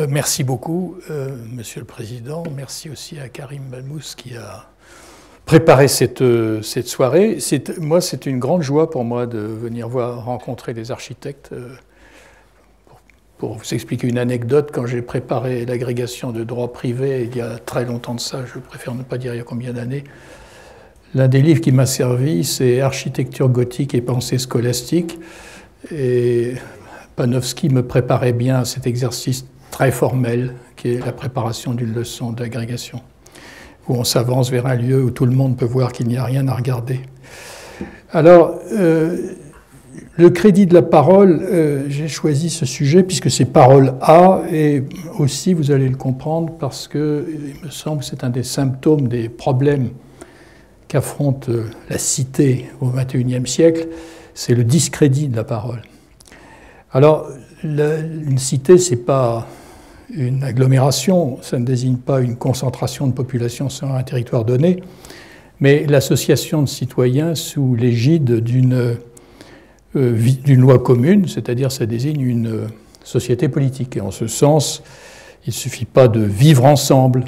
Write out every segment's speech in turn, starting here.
Merci beaucoup, Monsieur le Président. Merci aussi à Karim Balmous qui a préparé cette soirée. Moi, c'est une grande joie pour moi de venir rencontrer des architectes. Pour vous expliquer une anecdote, quand j'ai préparé l'agrégation de droit privé, il y a très longtemps de ça, je préfère ne pas dire il y a combien d'années, l'un des livres qui m'a servi, c'est Architecture gothique et pensée scolastique. Et Panofsky me préparait bien à cet exercice très formel, qui est la préparation d'une leçon d'agrégation, où on s'avance vers un lieu où tout le monde peut voir qu'il n'y a rien à regarder. Alors, le crédit de la parole, j'ai choisi ce sujet puisque c'est parole A, et aussi, vous allez le comprendre, parce que il me semble que c'est un des symptômes des problèmes qu'affronte la cité au XXIe siècle, c'est le discrédit de la parole. Alors, une cité, ce n'est pas une agglomération, ça ne désigne pas une concentration de population sur un territoire donné, mais l'association de citoyens sous l'égide d'une loi commune, c'est-à-dire ça désigne une société politique. Et en ce sens, il ne suffit pas de vivre ensemble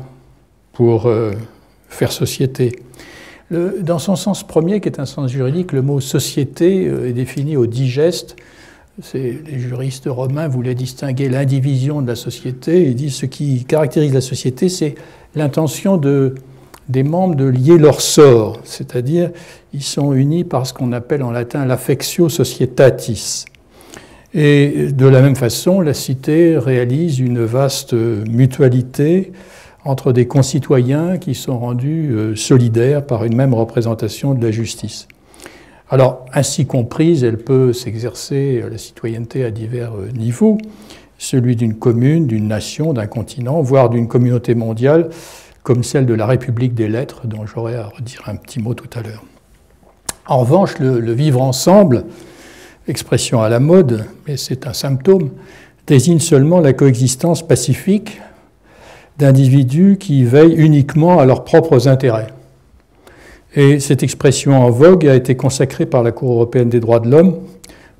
pour faire société. Dans son sens premier, qui est un sens juridique, le mot « société » est défini au digeste. Les juristes romains voulaient distinguer l'indivision de la société. Ils disent ce qui caractérise la société, c'est l'intention des membres de lier leur sort, c'est-à-dire ils sont unis par ce qu'on appelle en latin l'affectio societatis. Et de la même façon, la cité réalise une vaste mutualité entre des concitoyens qui sont rendus solidaires par une même représentation de la justice. Alors, ainsi comprise, elle peut s'exercer, la citoyenneté, à divers niveaux, celui d'une commune, d'une nation, d'un continent, voire d'une communauté mondiale, comme celle de la République des lettres, dont j'aurai à redire un petit mot tout à l'heure. En revanche, le vivre ensemble, expression à la mode, mais c'est un symptôme, désigne seulement la coexistence pacifique d'individus qui veillent uniquement à leurs propres intérêts. Et cette expression en vogue a été consacrée par la Cour européenne des droits de l'homme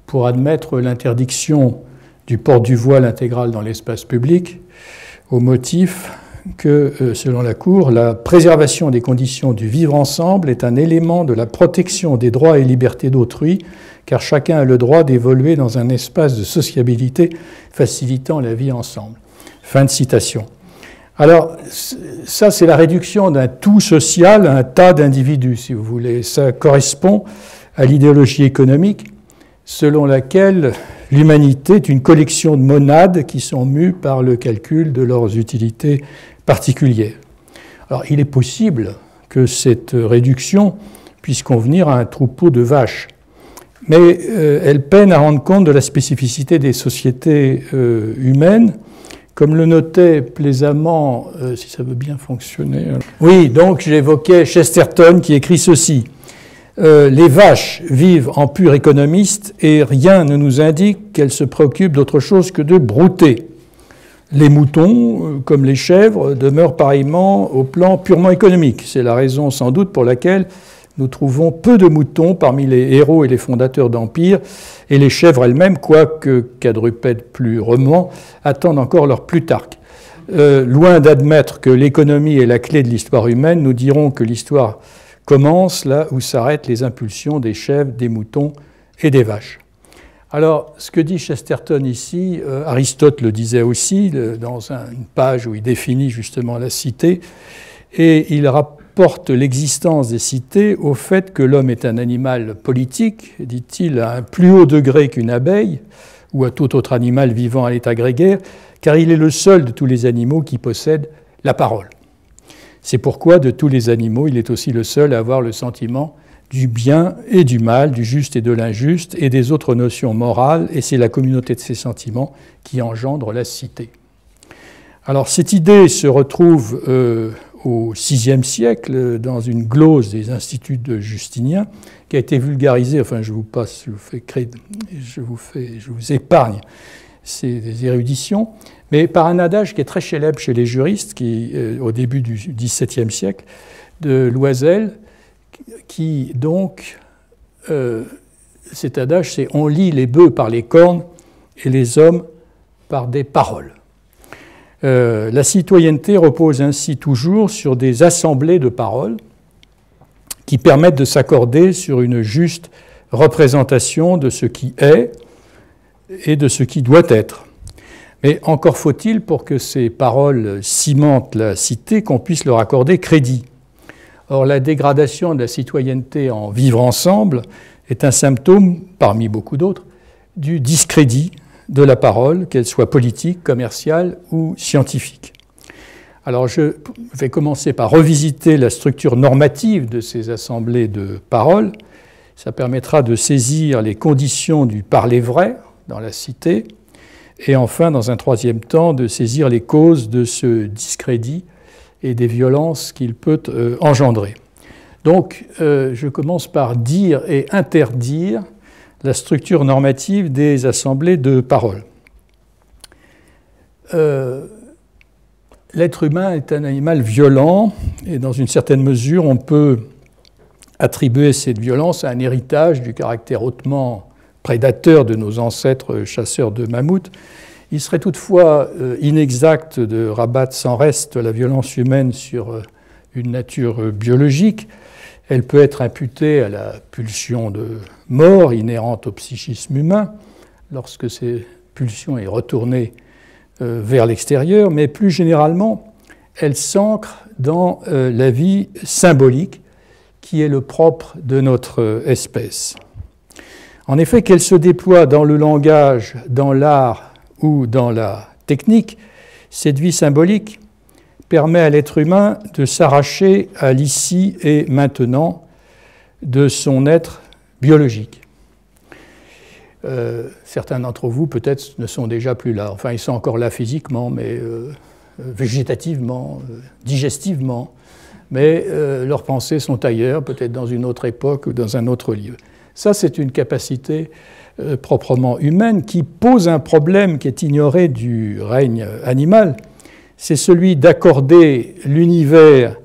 pour admettre l'interdiction du port du voile intégral dans l'espace public, au motif que, selon la Cour, la préservation des conditions du vivre ensemble est un élément de la protection des droits et libertés d'autrui, car chacun a le droit d'évoluer dans un espace de sociabilité facilitant la vie ensemble. Fin de citation. Alors, ça, c'est la réduction d'un tout social à un tas d'individus, si vous voulez. Ça correspond à l'idéologie économique selon laquelle l'humanité est une collection de monades qui sont mues par le calcul de leurs utilités particulières. Alors, il est possible que cette réduction puisse convenir à un troupeau de vaches, mais elle peine à rendre compte de la spécificité des sociétés humaines. Comme le notait plaisamment, si ça veut bien fonctionner. Oui, donc j'évoquais Chesterton qui écrit ceci. Les vaches vivent en purs économistes et rien ne nous indique qu'elles se préoccupent d'autre chose que de brouter. Les moutons, comme les chèvres, demeurent pareillement au plan purement économique. C'est la raison sans doute pour laquelle nous trouvons peu de moutons parmi les héros et les fondateurs d'empires, et les chèvres elles-mêmes, quoique quadrupèdes plus romans, attendent encore leur Plutarque. Loin d'admettre que l'économie est la clé de l'histoire humaine, nous dirons que l'histoire commence là où s'arrêtent les impulsions des chèvres, des moutons et des vaches. Alors, ce que dit Chesterton ici, Aristote le disait aussi dans une page où il définit justement la cité, et il rapporte l'existence des cités au fait que l'homme est un animal politique, dit-il, à un plus haut degré qu'une abeille ou à tout autre animal vivant à l'état grégaire, car il est le seul de tous les animaux qui possède la parole. C'est pourquoi, de tous les animaux, il est aussi le seul à avoir le sentiment du bien et du mal, du juste et de l'injuste, et des autres notions morales, et c'est la communauté de ces sentiments qui engendre la cité. Alors, cette idée se retrouve au VIe siècle dans une glose des instituts de Justinien qui a été vulgarisée, enfin je vous passe, je vous épargne ces éruditions, mais par un adage qui est très célèbre chez les juristes, qui, au début du XVIIe siècle, de Loisel, qui donc, cet adage, c'est « on lit les bœufs par les cornes et les hommes par des paroles ». La citoyenneté repose ainsi toujours sur des assemblées de paroles qui permettent de s'accorder sur une juste représentation de ce qui est et de ce qui doit être. Mais encore faut-il, pour que ces paroles cimentent la cité, qu'on puisse leur accorder crédit. Or, la dégradation de la citoyenneté en vivre ensemble est un symptôme, parmi beaucoup d'autres, du discrédit de la parole, qu'elle soit politique, commerciale ou scientifique. Alors, je vais commencer par revisiter la structure normative de ces assemblées de paroles. Ça permettra de saisir les conditions du parler vrai dans la cité, et enfin, dans un troisième temps, de saisir les causes de ce discrédit et des violences qu'il peut engendrer. Donc, je commence par dire et interdire la structure normative des assemblées de paroles. L'être humain est un animal violent, et dans une certaine mesure, on peut attribuer cette violence à un héritage du caractère hautement prédateur de nos ancêtres chasseurs de mammouths. Il serait toutefois inexact de rabattre sans reste la violence humaine sur une nature biologique. Elle peut être imputée à la pulsion de mort inhérente au psychisme humain, lorsque cette pulsion est retournée vers l'extérieur, mais plus généralement, elle s'ancre dans la vie symbolique qui est le propre de notre espèce. En effet, qu'elle se déploie dans le langage, dans l'art ou dans la technique, cette vie symbolique permet à l'être humain de s'arracher à l'ici et maintenant de son être biologique. Certains d'entre vous, peut-être, ne sont déjà plus là. Enfin, ils sont encore là physiquement, mais végétativement, digestivement. Mais leurs pensées sont ailleurs, peut-être dans une autre époque ou dans un autre lieu. Ça, c'est une capacité proprement humaine qui pose un problème qui est ignoré du règne animal. C'est celui d'accorder l'univers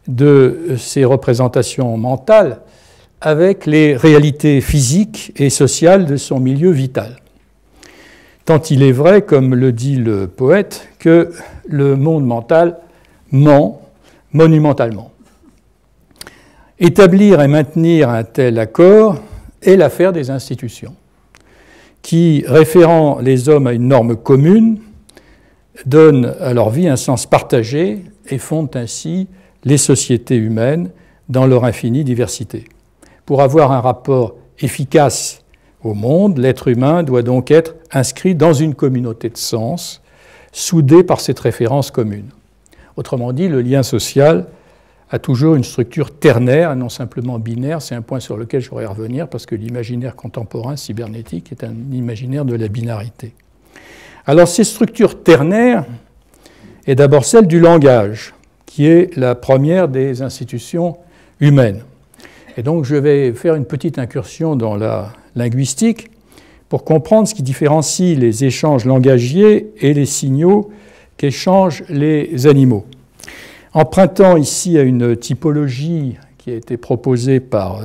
de ces représentations mentales avec les réalités physiques et sociales de son milieu vital. Tant il est vrai, comme le dit le poète, que le monde mental ment monumentalement. Établir et maintenir un tel accord est l'affaire des institutions, qui, référant les hommes à une norme commune, donnent à leur vie un sens partagé et fondent ainsi les sociétés humaines dans leur infinie diversité. Pour avoir un rapport efficace au monde, l'être humain doit donc être inscrit dans une communauté de sens, soudée par cette référence commune. Autrement dit, le lien social a toujours une structure ternaire et non simplement binaire. C'est un point sur lequel je voudrais revenir parce que l'imaginaire contemporain cybernétique est un imaginaire de la binarité. Alors, ces structures ternaires est d'abord celle du langage, qui est la première des institutions humaines. Et donc, je vais faire une petite incursion dans la linguistique pour comprendre ce qui différencie les échanges langagiers et les signaux qu'échangent les animaux. Empruntant ici à une typologie qui a été proposée par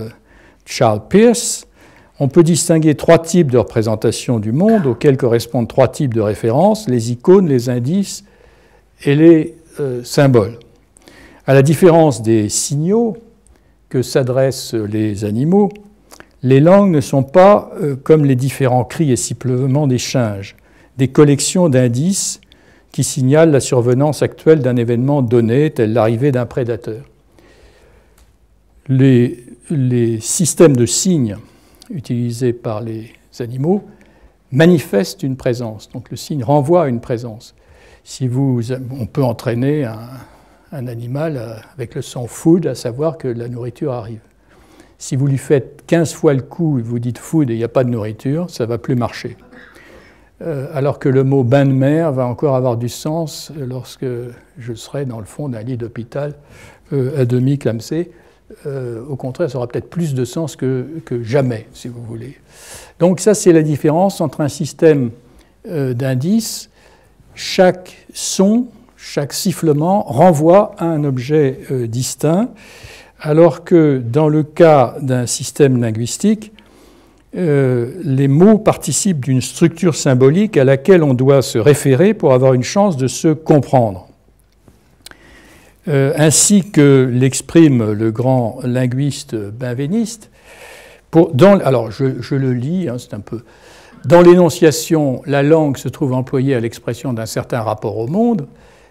Charles Peirce, on peut distinguer trois types de représentations du monde auxquels correspondent trois types de références, les icônes, les indices et les symboles. À la différence des signaux que s'adressent les animaux, les langues ne sont pas, comme les différents cris et sifflements des singes, des collections d'indices qui signalent la survenance actuelle d'un événement donné, tel l'arrivée d'un prédateur. Les systèmes de signes utilisés par les animaux manifestent une présence. Donc le signe renvoie à une présence. On peut entraîner un animal avec le son food à savoir que la nourriture arrive. Si vous lui faites 15 fois le coup et vous dites food et il n'y a pas de nourriture, ça ne va plus marcher. Alors que le mot bain de mer va encore avoir du sens lorsque je serai dans le fond d'un lit d'hôpital à demi clamsé. Au contraire, ça aura peut-être plus de sens que jamais, si vous voulez. Donc ça, c'est la différence entre un système d'indices. Chaque son, chaque sifflement renvoie à un objet distinct, alors que dans le cas d'un système linguistique, les mots participent d'une structure symbolique à laquelle on doit se référer pour avoir une chance de se comprendre. Ainsi que l'exprime le grand linguiste benveniste. Alors, je le lis, hein, c'est un peu... Dans l'énonciation, la langue se trouve employée à l'expression d'un certain rapport au monde.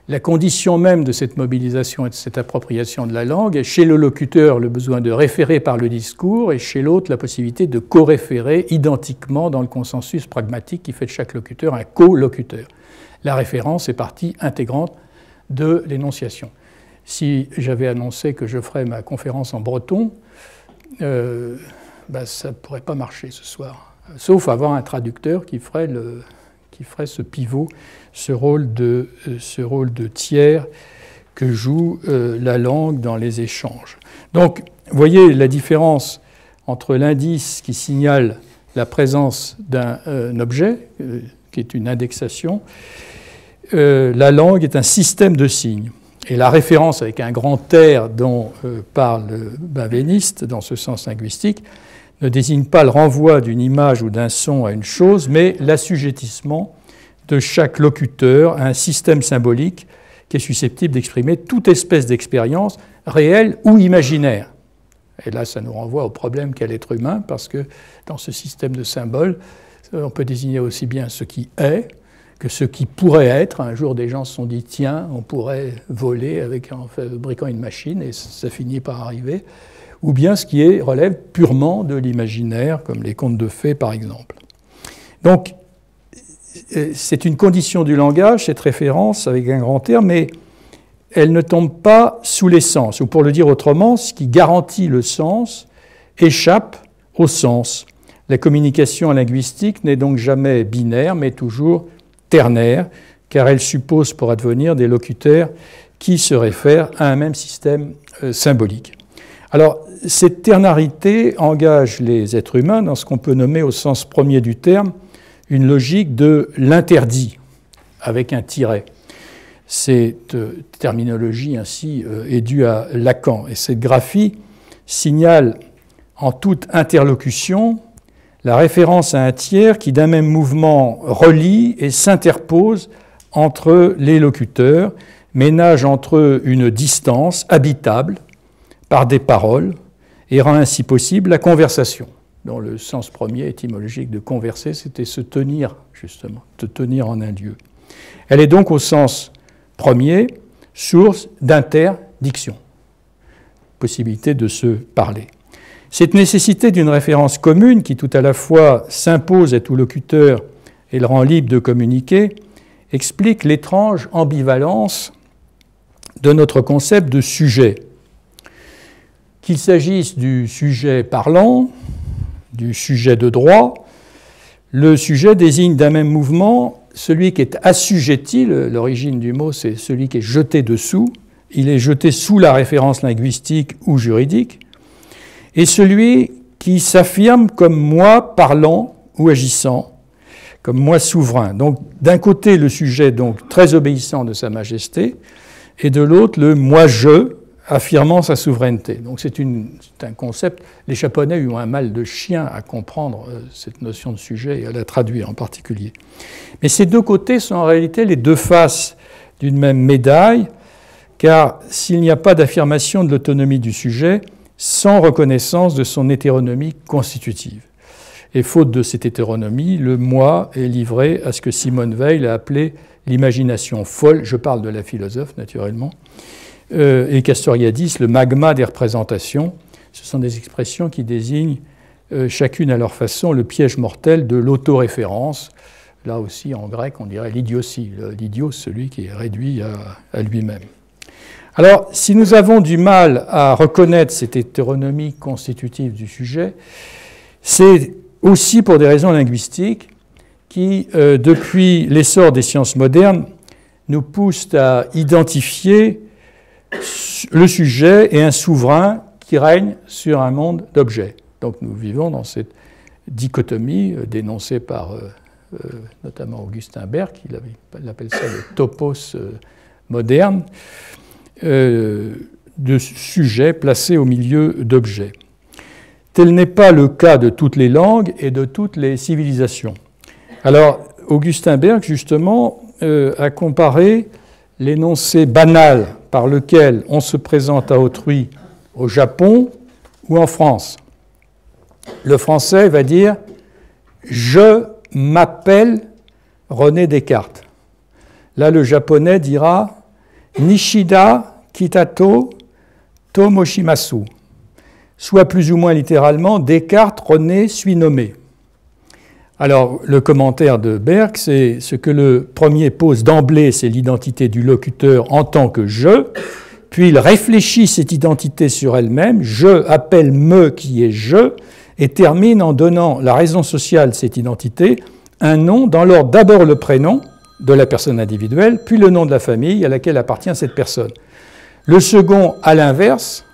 La condition même de cette mobilisation et de cette appropriation de la langue est chez le locuteur le besoin de référer par le discours et chez l'autre la possibilité de co-référer identiquement dans le consensus pragmatique qui fait de chaque locuteur un co-locuteur. La référence est partie intégrante de l'énonciation. Si j'avais annoncé que je ferais ma conférence en breton, ça ne pourrait pas marcher ce soir, sauf avoir un traducteur qui ferait ce pivot, ce rôle de tiers que joue la langue dans les échanges. Donc, vous voyez la différence entre l'indice qui signale la présence d'un objet, qui est une indexation. La langue est un système de signes. Et la référence avec un grand R dont parle le benveniste, dans ce sens linguistique, ne désigne pas le renvoi d'une image ou d'un son à une chose, mais l'assujettissement de chaque locuteur à un système symbolique qui est susceptible d'exprimer toute espèce d'expérience réelle ou imaginaire. Et là, ça nous renvoie au problème qu'est l'être humain, parce que dans ce système de symboles, on peut désigner aussi bien ce qui est que ce qui pourrait être. Un jour, des gens se sont dit, tiens, on pourrait voler en fabriquant une machine, et ça finit par arriver. Ou bien ce qui relève purement de l'imaginaire, comme les contes de fées, par exemple. Donc, c'est une condition du langage, cette référence avec un grand terme, mais elle ne tombe pas sous les sens. Ou pour le dire autrement, ce qui garantit le sens échappe au sens. La communication linguistique n'est donc jamais binaire, mais toujours ternaire, car elle suppose pour advenir des locuteurs qui se réfèrent à un même système symbolique. Alors, cette ternarité engage les êtres humains dans ce qu'on peut nommer au sens premier du terme une logique de l'interdit, avec un tiret. Cette terminologie ainsi est due à Lacan, et cette graphie signale en toute interlocution la référence à un tiers qui d'un même mouvement relie et s'interpose entre les locuteurs, ménage entre eux une distance habitable par des paroles et rend ainsi possible la conversation, dont le sens premier étymologique de converser, c'était se tenir, justement, te tenir en un lieu. Elle est donc au sens premier, source d'interdiction, possibilité de se parler. Cette nécessité d'une référence commune qui tout à la fois s'impose à tout locuteur et le rend libre de communiquer explique l'étrange ambivalence de notre concept de sujet. Qu'il s'agisse du sujet parlant, du sujet de droit, le sujet désigne d'un même mouvement celui qui est assujetti, l'origine du mot c'est celui qui est jeté dessous, il est jeté sous la référence linguistique ou juridique, et celui qui s'affirme comme moi parlant ou agissant, comme moi souverain. Donc d'un côté le sujet donc très obéissant de Sa Majesté, et de l'autre le moi-je affirmant sa souveraineté. Donc c'est un concept, les Japonais ont un mal de chien à comprendre cette notion de sujet et à la traduire en particulier. Mais ces deux côtés sont en réalité les deux faces d'une même médaille, car s'il n'y a pas d'affirmation de l'autonomie du sujet, sans reconnaissance de son hétéronomie constitutive. Et faute de cette hétéronomie, le moi est livré à ce que Simone Weil a appelé l'imagination folle, je parle de la philosophe naturellement, et Castoriadis, le magma des représentations. Ce sont des expressions qui désignent chacune à leur façon le piège mortel de l'autoréférence. Là aussi, en grec, on dirait l'idiotie. L'idiot, celui qui est réduit à lui-même. Alors, si nous avons du mal à reconnaître cette hétéronomie constitutive du sujet, c'est aussi pour des raisons linguistiques qui, depuis l'essor des sciences modernes, nous poussent à identifier le sujet et un souverain qui règne sur un monde d'objets. Donc nous vivons dans cette dichotomie dénoncée par notamment Augustin Berg, il appelle ça le topos moderne, de sujets placés au milieu d'objets. tel n'est pas le cas de toutes les langues et de toutes les civilisations. Alors, Augustin Berg, justement, a comparé l'énoncé banal par lequel on se présente à autrui au Japon ou en France. Le français va dire « je m'appelle René Descartes ». Là, le japonais dira « Nishida Kitato Tomoshimasu », soit plus ou moins littéralement « Descartes, René, suis nommé ». Alors, le commentaire de Berg, c'est ce que le premier pose d'emblée, c'est l'identité du locuteur en tant que « je », puis il réfléchit cette identité sur elle-même, « je » appelle « me » qui est « je », et termine en donnant la raison sociale de cette identité, un nom dans l'ordre d'abord le prénom de la personne individuelle, puis le nom de la famille à laquelle appartient cette personne. Le second, à l'inverse,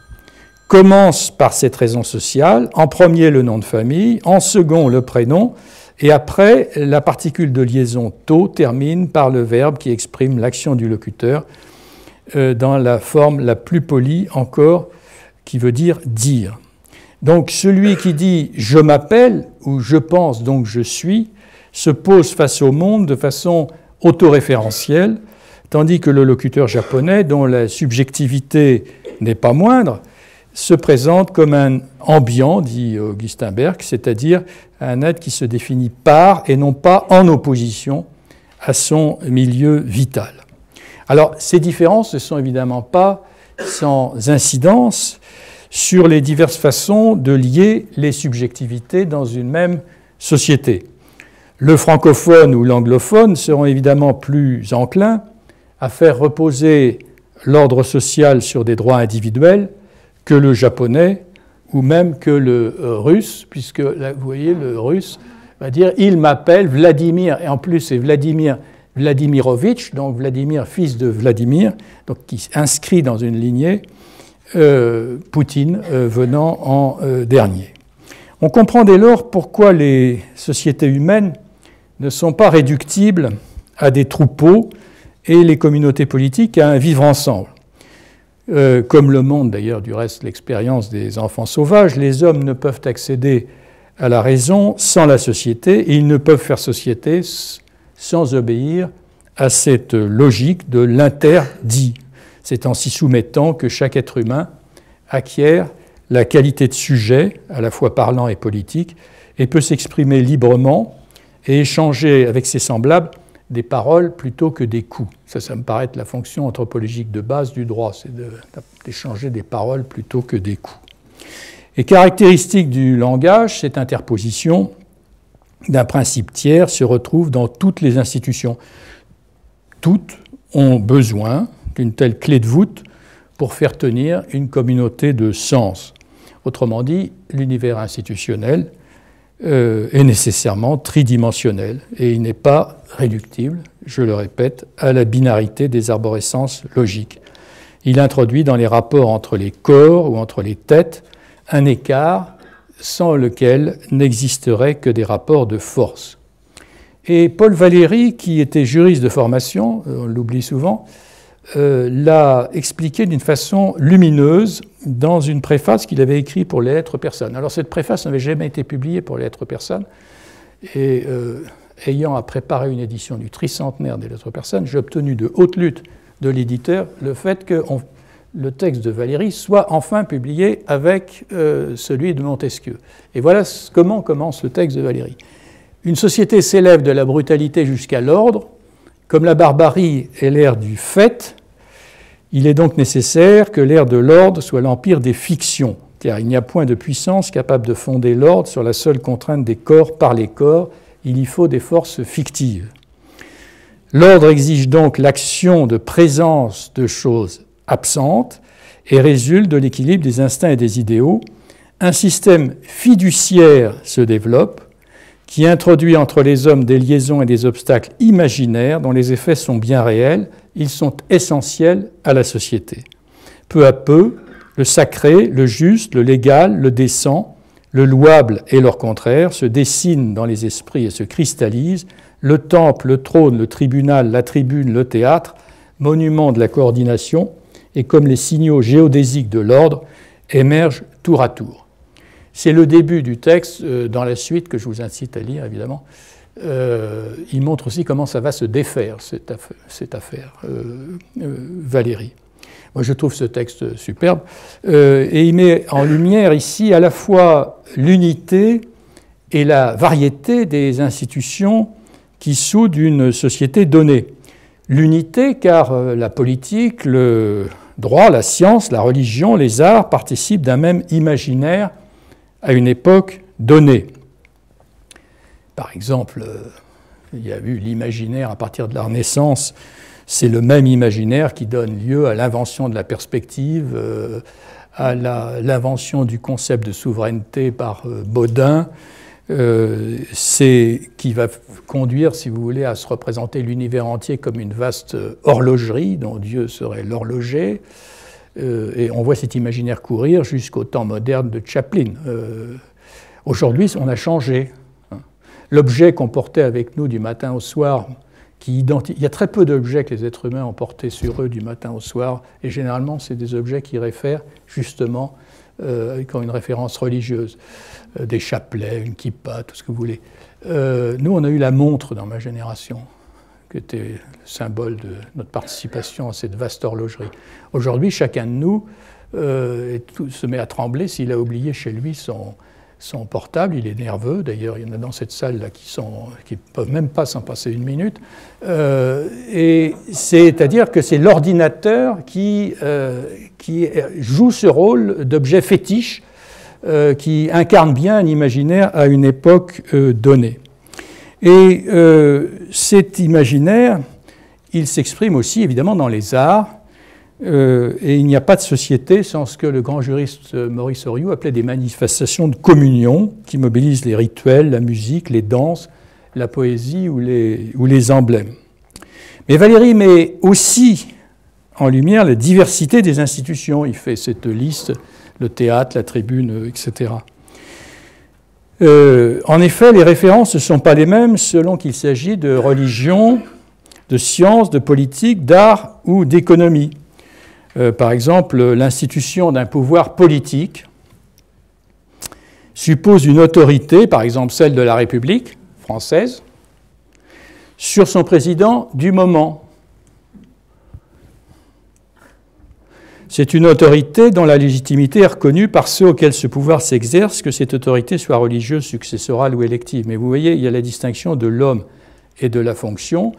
commence par cette raison sociale, en premier le nom de famille, en second le prénom, et après la particule de liaison « to » termine par le verbe qui exprime l'action du locuteur dans la forme la plus polie encore, qui veut dire « dire ». Donc celui qui dit « je m'appelle » ou « je pense donc je suis » se pose face au monde de façon autoréférentielle, tandis que le locuteur japonais, dont la subjectivité n'est pas moindre, se présente comme un ambiant, dit Augustin Berg, c'est-à-dire un être qui se définit par et non pas en opposition à son milieu vital. Alors ces différences ne sont évidemment pas sans incidence sur les diverses façons de lier les subjectivités dans une même société. Le francophone ou l'anglophone seront évidemment plus enclins à faire reposer l'ordre social sur des droits individuels que le japonais ou même que le russe, puisque là, vous voyez, le russe va dire « il m'appelle Vladimir », et en plus c'est Vladimir Vladimirovitch, donc Vladimir, fils de Vladimir, donc qui inscrit dans une lignée, Poutine venant en dernier. On comprend dès lors pourquoi les sociétés humaines ne sont pas réductibles à des troupeaux et les communautés politiques à un vivre ensemble. Comme le montre d'ailleurs du reste l'expérience des enfants sauvages, les hommes ne peuvent accéder à la raison sans la société et ils ne peuvent faire société sans obéir à cette logique de l'interdit. C'est en s'y soumettant que chaque être humain acquiert la qualité de sujet, à la fois parlant et politique, et peut s'exprimer librement et échanger avec ses semblables des paroles plutôt que des coups. Ça me paraît être la fonction anthropologique de base du droit, c'est d'échanger des paroles plutôt que des coups. Et caractéristique du langage, cette interposition d'un principe tiers se retrouve dans toutes les institutions. Toutes ont besoin d'une telle clé de voûte pour faire tenir une communauté de sens. Autrement dit, l'univers institutionnel est nécessairement tridimensionnel et il n'est pas réductible, je le répète, à la binarité des arborescences logiques. Il introduit dans les rapports entre les corps ou entre les têtes un écart sans lequel n'existeraient que des rapports de force. Et Paul Valéry, qui était juriste de formation, on l'oublie souvent, l'a expliqué d'une façon lumineuse dans une préface qu'il avait écrite pour les Lettres personnes. Alors cette préface n'avait jamais été publiée pour les Lettres personnes, et ayant à préparer une édition du tricentenaire des Lettres personnes, j'ai obtenu de haute lutte de l'éditeur le fait que le texte de Valéry soit enfin publié avec celui de Montesquieu. Et voilà comment commence le texte de Valéry. Une société s'élève de la brutalité jusqu'à l'ordre. Comme la barbarie est l'ère du fait, il est donc nécessaire que l'ère de l'ordre soit l'empire des fictions, car il n'y a point de puissance capable de fonder l'ordre sur la seule contrainte des corps par les corps, il y faut des forces fictives. L'ordre exige donc l'action de présence de choses absentes et résulte de l'équilibre des instincts et des idéaux. Un système fiduciaire se développe, qui introduit entre les hommes des liaisons et des obstacles imaginaires dont les effets sont bien réels, ils sont essentiels à la société. Peu à peu, le sacré, le juste, le légal, le décent, le louable et leur contraire se dessinent dans les esprits et se cristallisent. Le temple, le trône, le tribunal, la tribune, le théâtre, monuments de la coordination, et comme les signaux géodésiques de l'ordre, émergent tour à tour. C'est le début du texte. Dans la suite, que je vous incite à lire, évidemment, il montre aussi comment ça va se défaire, cette affaire Valéry. Moi, je trouve ce texte superbe. Et il met en lumière ici à la fois l'unité et la variété des institutions qui soudent une société donnée. L'unité, car la politique, le droit, la science, la religion, les arts participent d'un même imaginaire à une époque donnée. Par exemple, il y a eu l'imaginaire à partir de la Renaissance. C'est le même imaginaire qui donne lieu à l'invention de la perspective, à l'invention du concept de souveraineté par Baudin. C'est qui va conduire, si vous voulez, à se représenter l'univers entier comme une vaste horlogerie dont Dieu serait l'horloger. Et on voit cet imaginaire courir jusqu'au temps moderne de Chaplin. Aujourd'hui, on a changé. L'objet qu'on portait avec nous du matin au soir, il y a très peu d'objets que les êtres humains ont portés sur eux du matin au soir, et généralement, c'est des objets qui réfèrent justement, qui ont une référence religieuse. Des chapelets, une kippa, tout ce que vous voulez. Nous, on a eu la montre dans ma génération, qui était le symbole de notre participation à cette vaste horlogerie. Aujourd'hui, chacun de nous se met à trembler s'il a oublié chez lui son portable. Il est nerveux. D'ailleurs, il y en a dans cette salle-là qui ne peuvent même pas s'en passer une minute. Et c'est-à-dire que c'est l'ordinateur qui joue ce rôle d'objet fétiche qui incarne bien un imaginaire à une époque donnée. Et cet imaginaire, il s'exprime aussi évidemment dans les arts, et il n'y a pas de société sans ce que le grand juriste Maurice Horiot appelait des manifestations de communion qui mobilisent les rituels, la musique, les danses, la poésie ou les emblèmes. Mais Valéry met aussi en lumière la diversité des institutions. Il fait cette liste, le théâtre, la tribune, etc. En effet, les références ne sont pas les mêmes selon qu'il s'agit de religion, de science, de politique, d'art ou d'économie. Par exemple, l'institution d'un pouvoir politique suppose une autorité, par exemple celle de la République française, sur son président du moment. C'est une autorité dont la légitimité est reconnue par ceux auxquels ce pouvoir s'exerce, que cette autorité soit religieuse, successorale ou élective. Mais vous voyez, il y a la distinction de l'homme et de la fonction.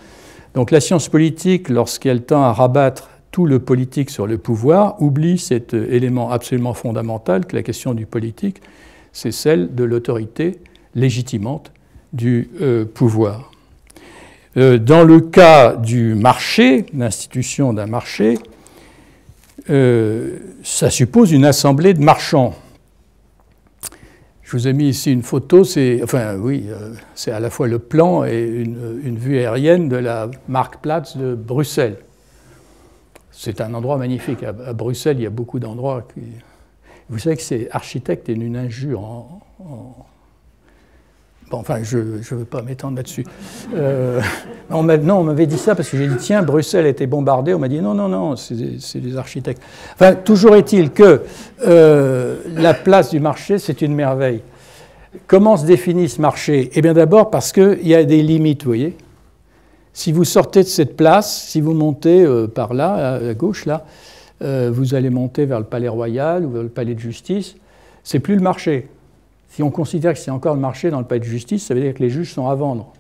Donc la science politique, lorsqu'elle tend à rabattre tout le politique sur le pouvoir, oublie cet élément absolument fondamental que la question du politique, c'est celle de l'autorité légitimante du pouvoir. Dans le cas du marché, l'institution d'un marché, ça suppose une assemblée de marchands. Je vous ai mis ici une photo, c'est à la fois le plan et une vue aérienne de la Marktplatz de Bruxelles. C'est un endroit magnifique. À Bruxelles, il y a beaucoup d'endroits. Vous savez que c'est architecte et une injure Bon, enfin, je ne veux pas m'étendre là-dessus. On m'avait dit ça parce que j'ai dit, tiens, Bruxelles a été bombardée. On m'a dit, non, c'est des architectes. Enfin, toujours est-il que la place du marché, c'est une merveille. Comment se définit ce marché? Eh bien, d'abord parce qu'il y a des limites, vous voyez. Si vous sortez de cette place, si vous montez par là, à gauche, là, vous allez monter vers le Palais Royal ou vers le Palais de Justice, c'est plus le marché. Si on considère que c'est encore le marché dans le palais de justice, ça veut dire que les juges sont à vendre.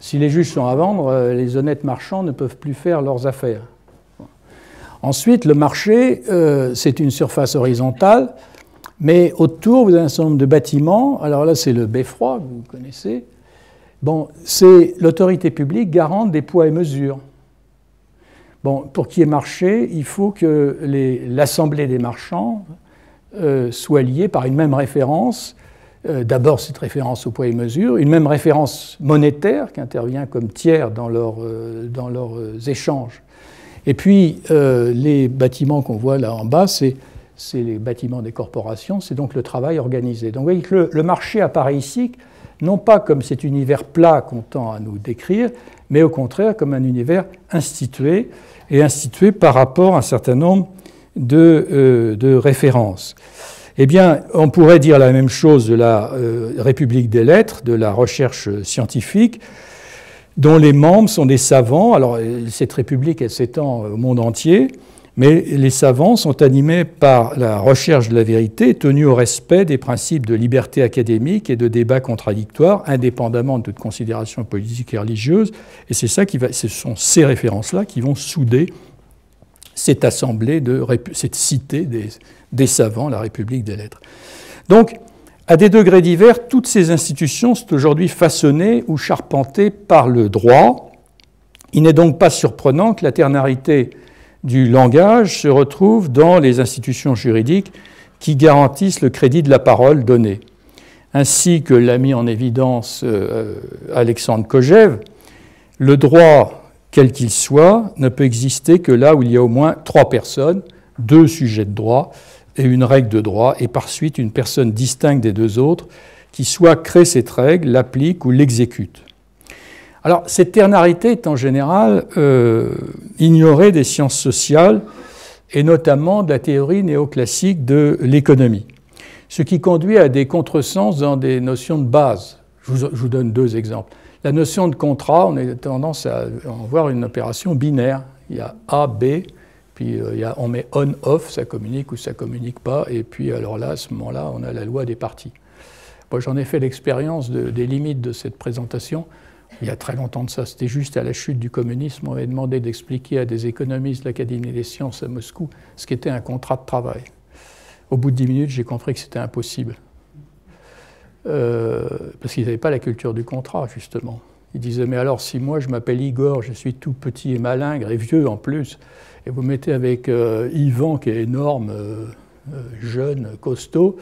Si les juges sont à vendre, les honnêtes marchands ne peuvent plus faire leurs affaires. Ensuite, le marché, c'est une surface horizontale, mais autour, vous avez un certain nombre de bâtiments. Alors là, c'est le beffroi, vous connaissez. Bon, c'est l'autorité publique garante des poids et mesures. Bon, pour qu'il y ait marché, il faut que l'assemblée des marchands soit liée par une même référence. D'abord, cette référence au poids et mesure, une même référence monétaire qui intervient comme tiers dans leurs échanges. Et puis, les bâtiments qu'on voit là en bas, c'est les bâtiments des corporations, c'est donc le travail organisé. Donc, vous voyez que le marché apparaît ici, non pas comme cet univers plat qu'on tend à nous décrire, mais au contraire comme un univers institué, et institué par rapport à un certain nombre de références. Eh bien, on pourrait dire la même chose de la République des lettres, de la recherche scientifique, dont les membres sont des savants. Alors, cette république, elle s'étend au monde entier, mais les savants sont animés par la recherche de la vérité, tenus au respect des principes de liberté académique et de débat contradictoire, indépendamment de toute considération politique et religieuse. Et c'est ça ce sont ces références-là qui vont souder cette assemblée, cette cité des savants, la République des lettres. Donc, à des degrés divers, toutes ces institutions sont aujourd'hui façonnées ou charpentées par le droit. Il n'est donc pas surprenant que la ternarité du langage se retrouve dans les institutions juridiques qui garantissent le crédit de la parole donnée. Ainsi que l'a mis en évidence Alexandre Kojève, le droit, quel qu'il soit, ne peut exister que là où il y a au moins 3 personnes, 2 sujets de droit et une règle de droit, et par suite une personne distincte des 2 autres qui soit crée cette règle, l'applique ou l'exécute. Alors, cette ternarité est en général ignorée des sciences sociales et notamment de la théorie néoclassique de l'économie, ce qui conduit à des contresens dans des notions de base. Je vous donne 2 exemples. La notion de contrat, on a tendance à en voir une opération binaire. Il y a A, B, puis on met on-off, ça communique ou ça communique pas, et puis alors là, à ce moment-là, on a la loi des parties. Moi, j'en ai fait l'expérience des limites de cette présentation. Il y a très longtemps de ça, c'était juste à la chute du communisme, on m'avait demandé d'expliquer à des économistes de l'Académie des sciences à Moscou ce qu'était un contrat de travail. Au bout de 10 minutes, j'ai compris que c'était impossible. Parce qu'ils n'avaient pas la culture du contrat, justement. Ils disaient, mais alors si moi je m'appelle Igor, je suis tout petit et malingre et vieux en plus, et vous mettez avec Ivan qui est énorme, jeune, costaud,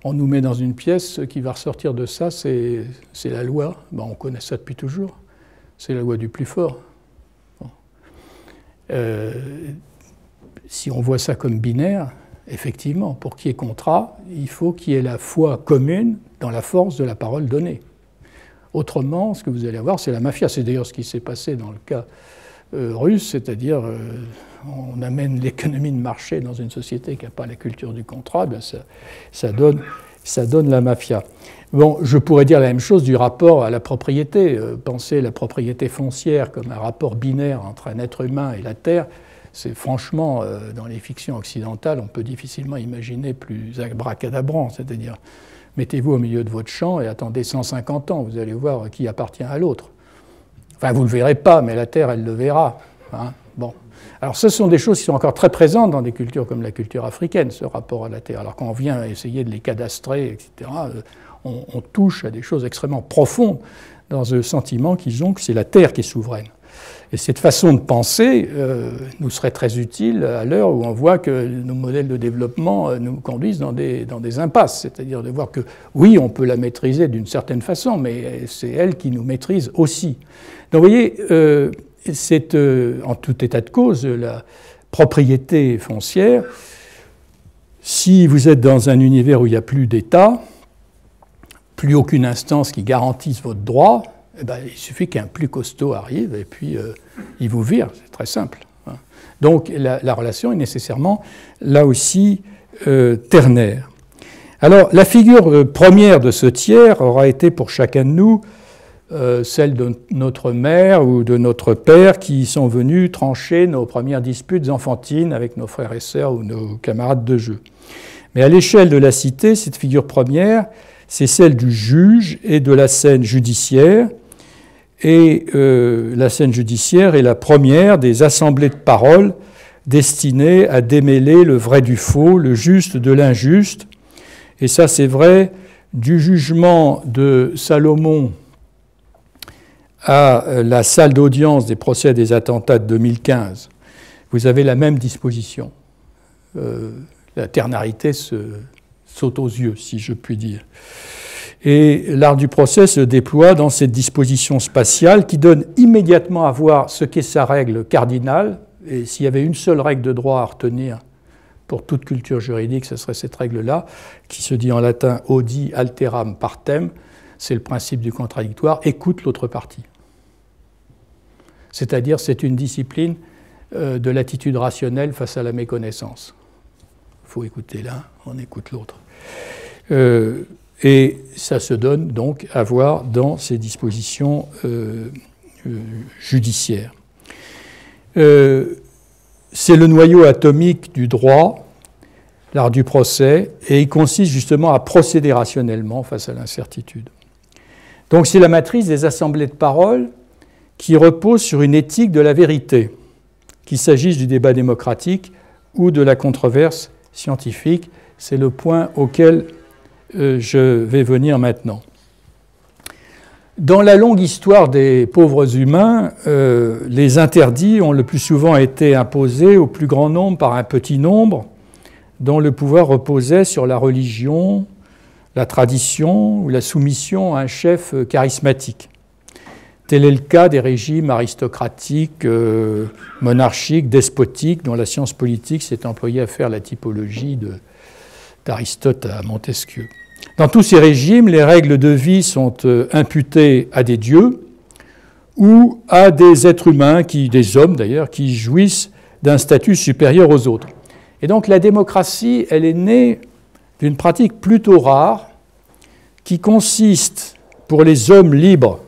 on nous met dans une pièce, ce qui va ressortir de ça, c'est la loi. Ben, on connaît ça depuis toujours. C'est la loi du plus fort. Bon. Si on voit ça comme binaire, effectivement, pour qu'il y ait contrat, il faut qu'il y ait la foi commune dans la force de la parole donnée. Autrement, ce que vous allez avoir, c'est la mafia. C'est d'ailleurs ce qui s'est passé dans le cas russe, c'est-à-dire on amène l'économie de marché dans une société qui n'a pas la culture du contrat, ben ça donne la mafia. Bon, je pourrais dire la même chose du rapport à la propriété. Penser la propriété foncière comme un rapport binaire entre un être humain et la terre, c'est franchement, dans les fictions occidentales, on peut difficilement imaginer plus abracadabrant, c'est-à-dire mettez-vous au milieu de votre champ et attendez 150 ans, vous allez voir qui appartient à l'autre. Enfin, vous ne le verrez pas, mais la terre, elle le verra. Hein. Bon. Alors, ce sont des choses qui sont encore très présentes dans des cultures comme la culture africaine, ce rapport à la terre. Alors, quand on vient essayer de les cadastrer, etc., on touche à des choses extrêmement profondes dans ce sentiment qu'ils ont que c'est la terre qui est souveraine. Et cette façon de penser nous serait très utile à l'heure où on voit que nos modèles de développement nous conduisent dans des impasses. C'est-à-dire de voir que, oui, on peut la maîtriser d'une certaine façon, mais c'est elle qui nous maîtrise aussi. Donc, vous voyez, c'est en tout état de cause la propriété foncière. Si vous êtes dans un univers où il n'y a plus d'État, plus aucune instance qui garantisse votre droit, eh bien, il suffit qu'un plus costaud arrive et puis il vous vire, c'est très simple. Hein. Donc la relation est nécessairement, là aussi, ternaire. Alors la figure première de ce tiers aura été pour chacun de nous celle de notre mère ou de notre père qui sont venus trancher nos premières disputes enfantines avec nos frères et sœurs ou nos camarades de jeu. Mais à l'échelle de la cité, cette figure première, c'est celle du juge et de la scène judiciaire. Et la scène judiciaire est la première des assemblées de paroles destinées à démêler le vrai du faux, le juste de l'injuste. Et ça, c'est vrai du jugement de Salomon à la salle d'audience des procès des attentats de 2015. Vous avez la même disposition. La ternarité saute aux yeux, si je puis dire. Et l'art du procès se déploie dans cette disposition spatiale qui donne immédiatement à voir ce qu'est sa règle cardinale. Et s'il y avait une seule règle de droit à retenir pour toute culture juridique, ce serait cette règle-là, qui se dit en latin « audi alteram partem », c'est le principe du contradictoire, écoute l'autre partie. C'est-à-dire, c'est une discipline de l'attitude rationnelle face à la méconnaissance. Il faut écouter l'un, on écoute l'autre. Et ça se donne donc à voir dans ces dispositions judiciaires. C'est le noyau atomique du droit, l'art du procès, et il consiste justement à procéder rationnellement face à l'incertitude. Donc c'est la matrice des assemblées de parole qui repose sur une éthique de la vérité, qu'il s'agisse du débat démocratique ou de la controverse scientifique. C'est le point auquel je vais venir maintenant. Dans la longue histoire des pauvres humains, les interdits ont le plus souvent été imposés au plus grand nombre par un petit nombre dont le pouvoir reposait sur la religion, la tradition ou la soumission à un chef charismatique. Tel est le cas des régimes aristocratiques, monarchiques, despotiques, dont la science politique s'est employée à faire la typologie d'Aristote à Montesquieu. Dans tous ces régimes, les règles de vie sont imputées à des dieux ou à des êtres humains, des hommes d'ailleurs, qui jouissent d'un statut supérieur aux autres. Et donc la démocratie, elle est née d'une pratique plutôt rare qui consiste pour les hommes libres,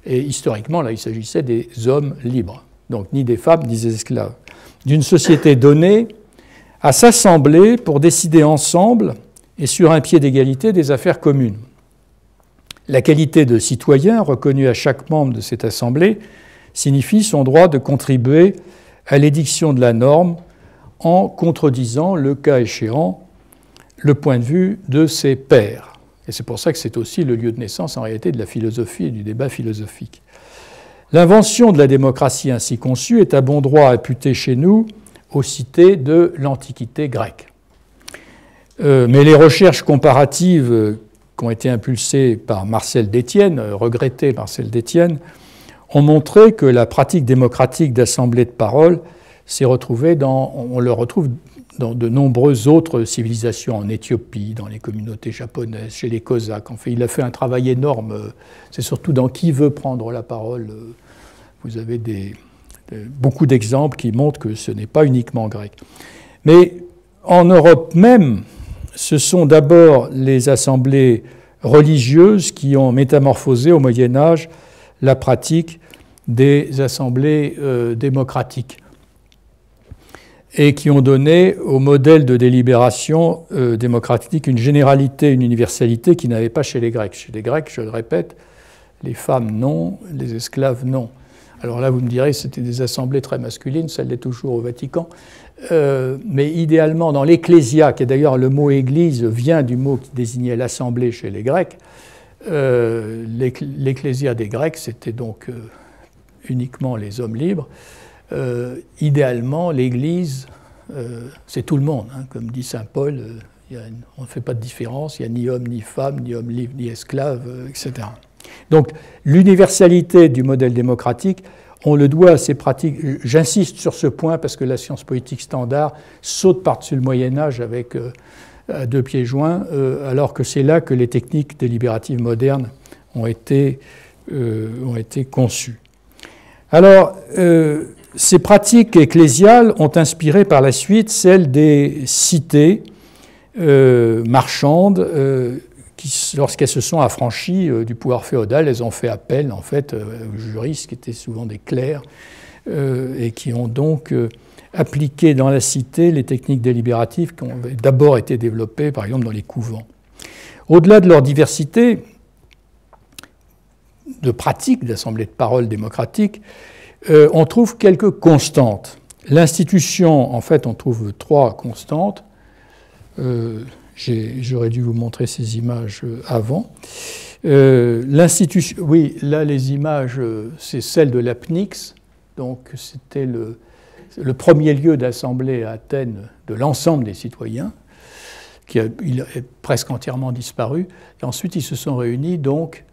et historiquement là il s'agissait des hommes libres, donc ni des femmes ni des esclaves, d'une société donnée à s'assembler pour décider ensemble et sur un pied d'égalité des affaires communes. La qualité de citoyen reconnue à chaque membre de cette assemblée signifie son droit de contribuer à l'édiction de la norme en contredisant, le cas échéant, le point de vue de ses pairs. Et c'est pour ça que c'est aussi le lieu de naissance en réalité de la philosophie et du débat philosophique. L'invention de la démocratie ainsi conçue est à bon droit imputée chez nous aux cités de l'Antiquité grecque. Mais les recherches comparatives qui ont été impulsées par Marcel Détienne, regretté Marcel Détienne, ont montré que la pratique démocratique d'assemblée de parole on le retrouve dans de nombreuses autres civilisations, en Éthiopie, dans les communautés japonaises, chez les Cosaques. En fait, il a fait un travail énorme. C'est surtout dans Qui veut prendre la parole. Vous avez beaucoup d'exemples qui montrent que ce n'est pas uniquement grec. Mais en Europe même, ce sont d'abord les assemblées religieuses qui ont métamorphosé au Moyen-Âge la pratique des assemblées démocratiques et qui ont donné au modèle de délibération démocratique une généralité, une universalité qui n'avait pas chez les Grecs. Chez les Grecs, je le répète, les femmes non, les esclaves non. Alors là, vous me direz, c'était des assemblées très masculines, ça l'est toujours au Vatican, mais idéalement, dans l'ecclésiaque, et d'ailleurs le mot église vient du mot qui désignait l'assemblée chez les Grecs, l'ecclésia des Grecs, c'était donc uniquement les hommes libres. Idéalement, l'Église, c'est tout le monde, hein, comme dit saint Paul, on ne fait pas de différence, il n'y a ni homme ni femme, ni homme libre ni esclave, etc. Donc l'universalité du modèle démocratique, on le doit à ces pratiques. J'insiste sur ce point parce que la science politique standard saute par-dessus le Moyen-Âge avec à deux pieds joints, alors que c'est là que les techniques délibératives modernes ont été conçues. Alors, ces pratiques ecclésiales ont inspiré par la suite celles des cités marchandes qui, lorsqu'elles se sont affranchies du pouvoir féodal, elles ont fait appel en fait aux juristes qui étaient souvent des clercs et qui ont donc appliqué dans la cité les techniques délibératives qui ont d'abord été développées par exemple dans les couvents. Au-delà de leur diversité de pratiques d'assemblée de parole démocratique, on trouve quelques constantes. L'institution, en fait, on trouve trois constantes. J'aurais dû vous montrer ces images avant. L'institution, oui, là, les images, c'est celle de l'Apnix. Donc, c'était le premier lieu d'assemblée à Athènes de l'ensemble des citoyens, il a presque entièrement disparu. Et ensuite, ils se sont réunis, donc,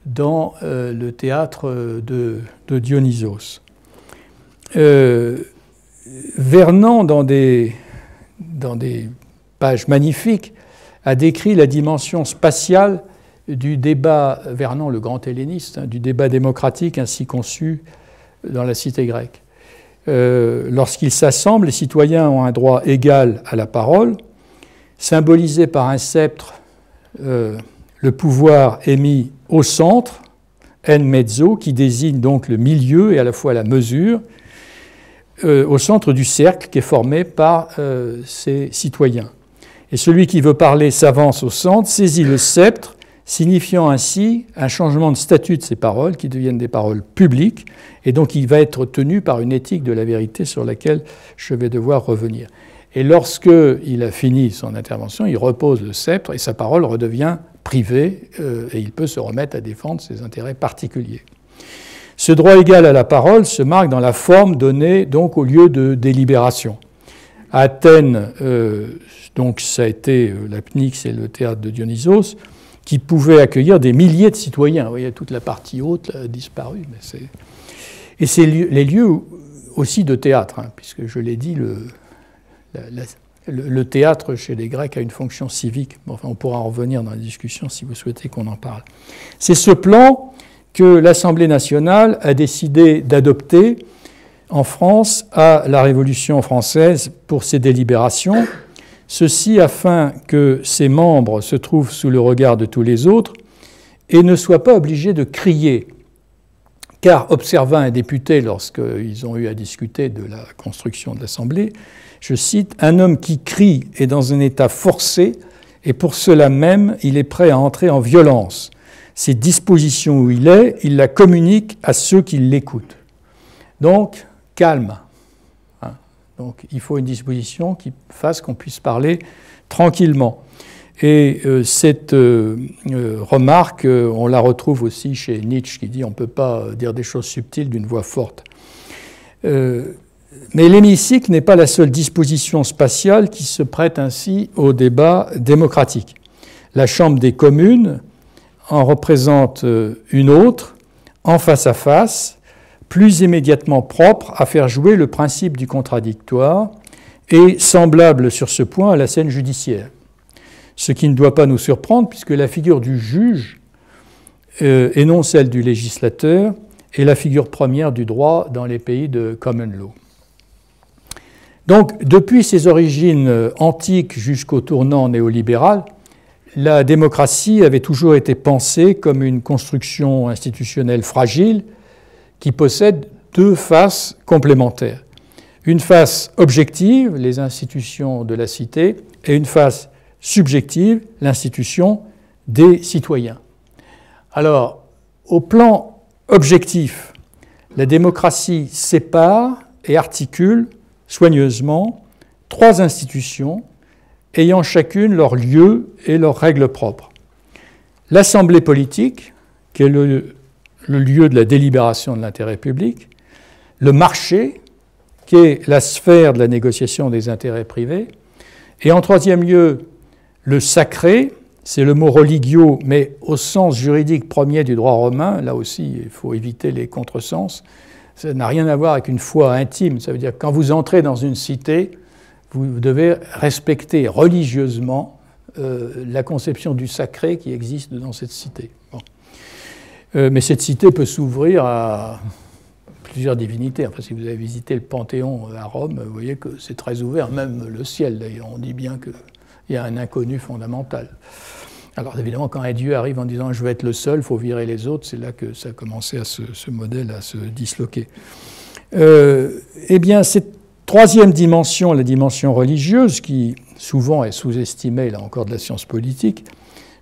dans le théâtre de Dionysos. Vernon, dans des pages magnifiques, a décrit la dimension spatiale du débat, Vernon, le grand helléniste, hein, du débat démocratique ainsi conçu dans la cité grecque. Lorsqu'ils s'assemblent, les citoyens ont un droit égal à la parole. symbolisé par un sceptre, le pouvoir est mis au centre, en mezzo, qui désigne donc le milieu et à la fois la mesure, au centre du cercle qui est formé par ses citoyens. Et celui qui veut parler s'avance au centre, saisit le sceptre, signifiant ainsi un changement de statut de ses paroles qui deviennent des paroles publiques, et donc il va être tenu par une éthique de la vérité sur laquelle je vais devoir revenir. Et lorsqu'il a fini son intervention, il repose le sceptre et sa parole redevient privée et il peut se remettre à défendre ses intérêts particuliers. Ce droit égal à la parole se marque dans la forme donnée donc au lieu de délibération. À Athènes, donc ça a été la Pnyx et le théâtre de Dionysos, qui pouvaient accueillir des milliers de citoyens. Vous voyez, toute la partie haute a disparu. Mais et c'est les lieux aussi de théâtre, hein, puisque je l'ai dit, le théâtre chez les Grecs a une fonction civique. Enfin, on pourra en revenir dans la discussion si vous souhaitez qu'on en parle. C'est ce plan que l'Assemblée nationale a décidé d'adopter en France à la Révolution française pour ses délibérations, ceci afin que ses membres se trouvent sous le regard de tous les autres et ne soient pas obligés de crier. Car, observa un député lorsqu'ils ont eu à discuter de la construction de l'Assemblée, je cite, « Un homme qui crie est dans un état forcé et pour cela même, il est prêt à entrer en violence. Ces dispositions où il est, il la communique à ceux qui l'écoutent. » Donc, calme. Donc, il faut une disposition qui fasse qu'on puisse parler tranquillement. Et cette remarque, on la retrouve aussi chez Nietzsche, qui dit « on ne peut pas dire des choses subtiles d'une voix forte ». Mais l'hémicycle n'est pas la seule disposition spatiale qui se prête ainsi au débat démocratique. La Chambre des communes en représente une autre, en face à face, plus immédiatement propre à faire jouer le principe du contradictoire et semblable sur ce point à la scène judiciaire. Ce qui ne doit pas nous surprendre puisque la figure du juge, et non celle du législateur, est la figure première du droit dans les pays de common law. Donc, depuis ses origines antiques jusqu'au tournant néolibéral, la démocratie avait toujours été pensée comme une construction institutionnelle fragile qui possède deux faces complémentaires. Une face objective, les institutions de la cité, et une face subjective, l'institution des citoyens. Alors, au plan objectif, la démocratie sépare et articule soigneusement trois institutions ayant chacune leur lieu et leurs règles propres. L'Assemblée politique, qui est le lieu de la délibération de l'intérêt public, le marché, qui est la sphère de la négociation des intérêts privés, et en troisième lieu, le sacré, c'est le mot religio, mais au sens juridique premier du droit romain, là aussi il faut éviter les contresens, ça n'a rien à voir avec une foi intime, ça veut dire que quand vous entrez dans une cité, vous devez respecter religieusement la conception du sacré qui existe dans cette cité. Bon. Mais cette cité peut s'ouvrir à plusieurs divinités. Enfin, si vous avez visité le Panthéon à Rome, vous voyez que c'est très ouvert, même le ciel d'ailleurs. On dit bien qu'il y a un inconnu fondamental. Alors évidemment, quand un dieu arrive en disant « je vais être le seul, il faut virer les autres », c'est là que ça a commencé à ce modèle à se disloquer. Eh bien, cette troisième dimension, la dimension religieuse, qui souvent est sous-estimée, là encore, de la science politique,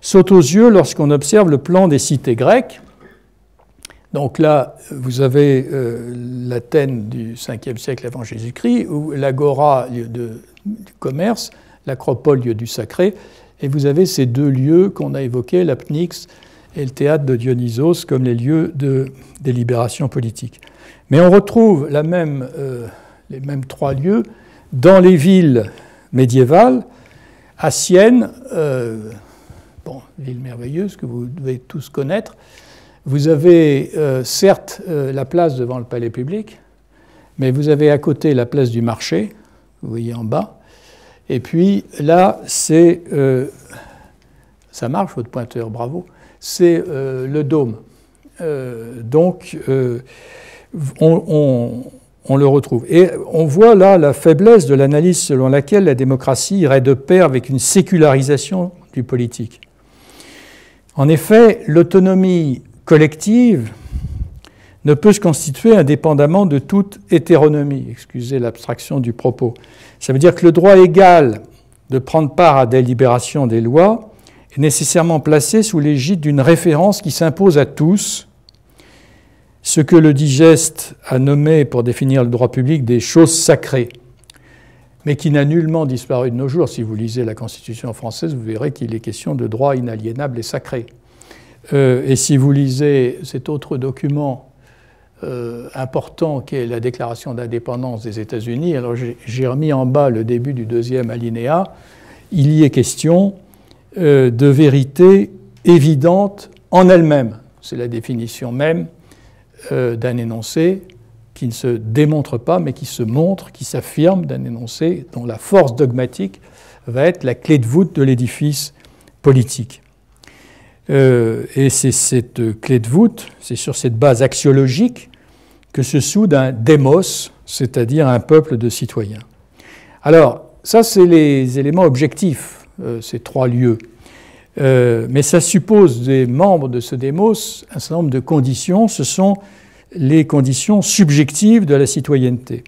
saute aux yeux lorsqu'on observe le plan des cités grecques. Donc là, vous avez l'Athènes du 5e siècle avant Jésus-Christ, où l'agora, lieu du commerce, l'acropole, lieu du sacré, et vous avez ces deux lieux qu'on a évoqués, la Pnyx et le théâtre de Dionysos, comme les lieux de délibération politique. Mais on retrouve les mêmes trois lieux dans les villes médiévales, à Sienne, ville merveilleuse que vous devez tous connaître. Vous avez certes la place devant le palais public, mais vous avez à côté la place du marché, vous voyez en bas, et puis là, c'est... ça marche, votre pointeur, bravo. C'est le dôme. Donc, on on le retrouve. Et on voit là la faiblesse de l'analyse selon laquelle la démocratie irait de pair avec une sécularisation du politique. En effet, l'autonomie collective ne peut se constituer indépendamment de toute hétéronomie. Excusez l'abstraction du propos. Ça veut dire que le droit égal de prendre part à des délibérations des lois est nécessairement placé sous l'égide d'une référence qui s'impose à tous, ce que le digeste a nommé, pour définir le droit public, des choses sacrées, mais qui n'a nullement disparu de nos jours. Si vous lisez la Constitution française, vous verrez qu'il est question de droits inaliénables et sacrés. Et si vous lisez cet autre document important qu'est la Déclaration d'indépendance des États-Unis, alors j'ai remis en bas le début du deuxième alinéa, il y est question de vérité évidente en elle-même. C'est la définition même d'un énoncé qui ne se démontre pas, mais qui se montre, qui s'affirme, d'un énoncé dont la force dogmatique va être la clé de voûte de l'édifice politique. Et c'est cette clé de voûte, c'est sur cette base axiologique que se soude un démos, c'est-à-dire un peuple de citoyens. Alors, ça, c'est les éléments objectifs, ces trois lieux. Mais ça suppose des membres de ce démos un certain nombre de conditions. Ce sont les conditions subjectives de la citoyenneté.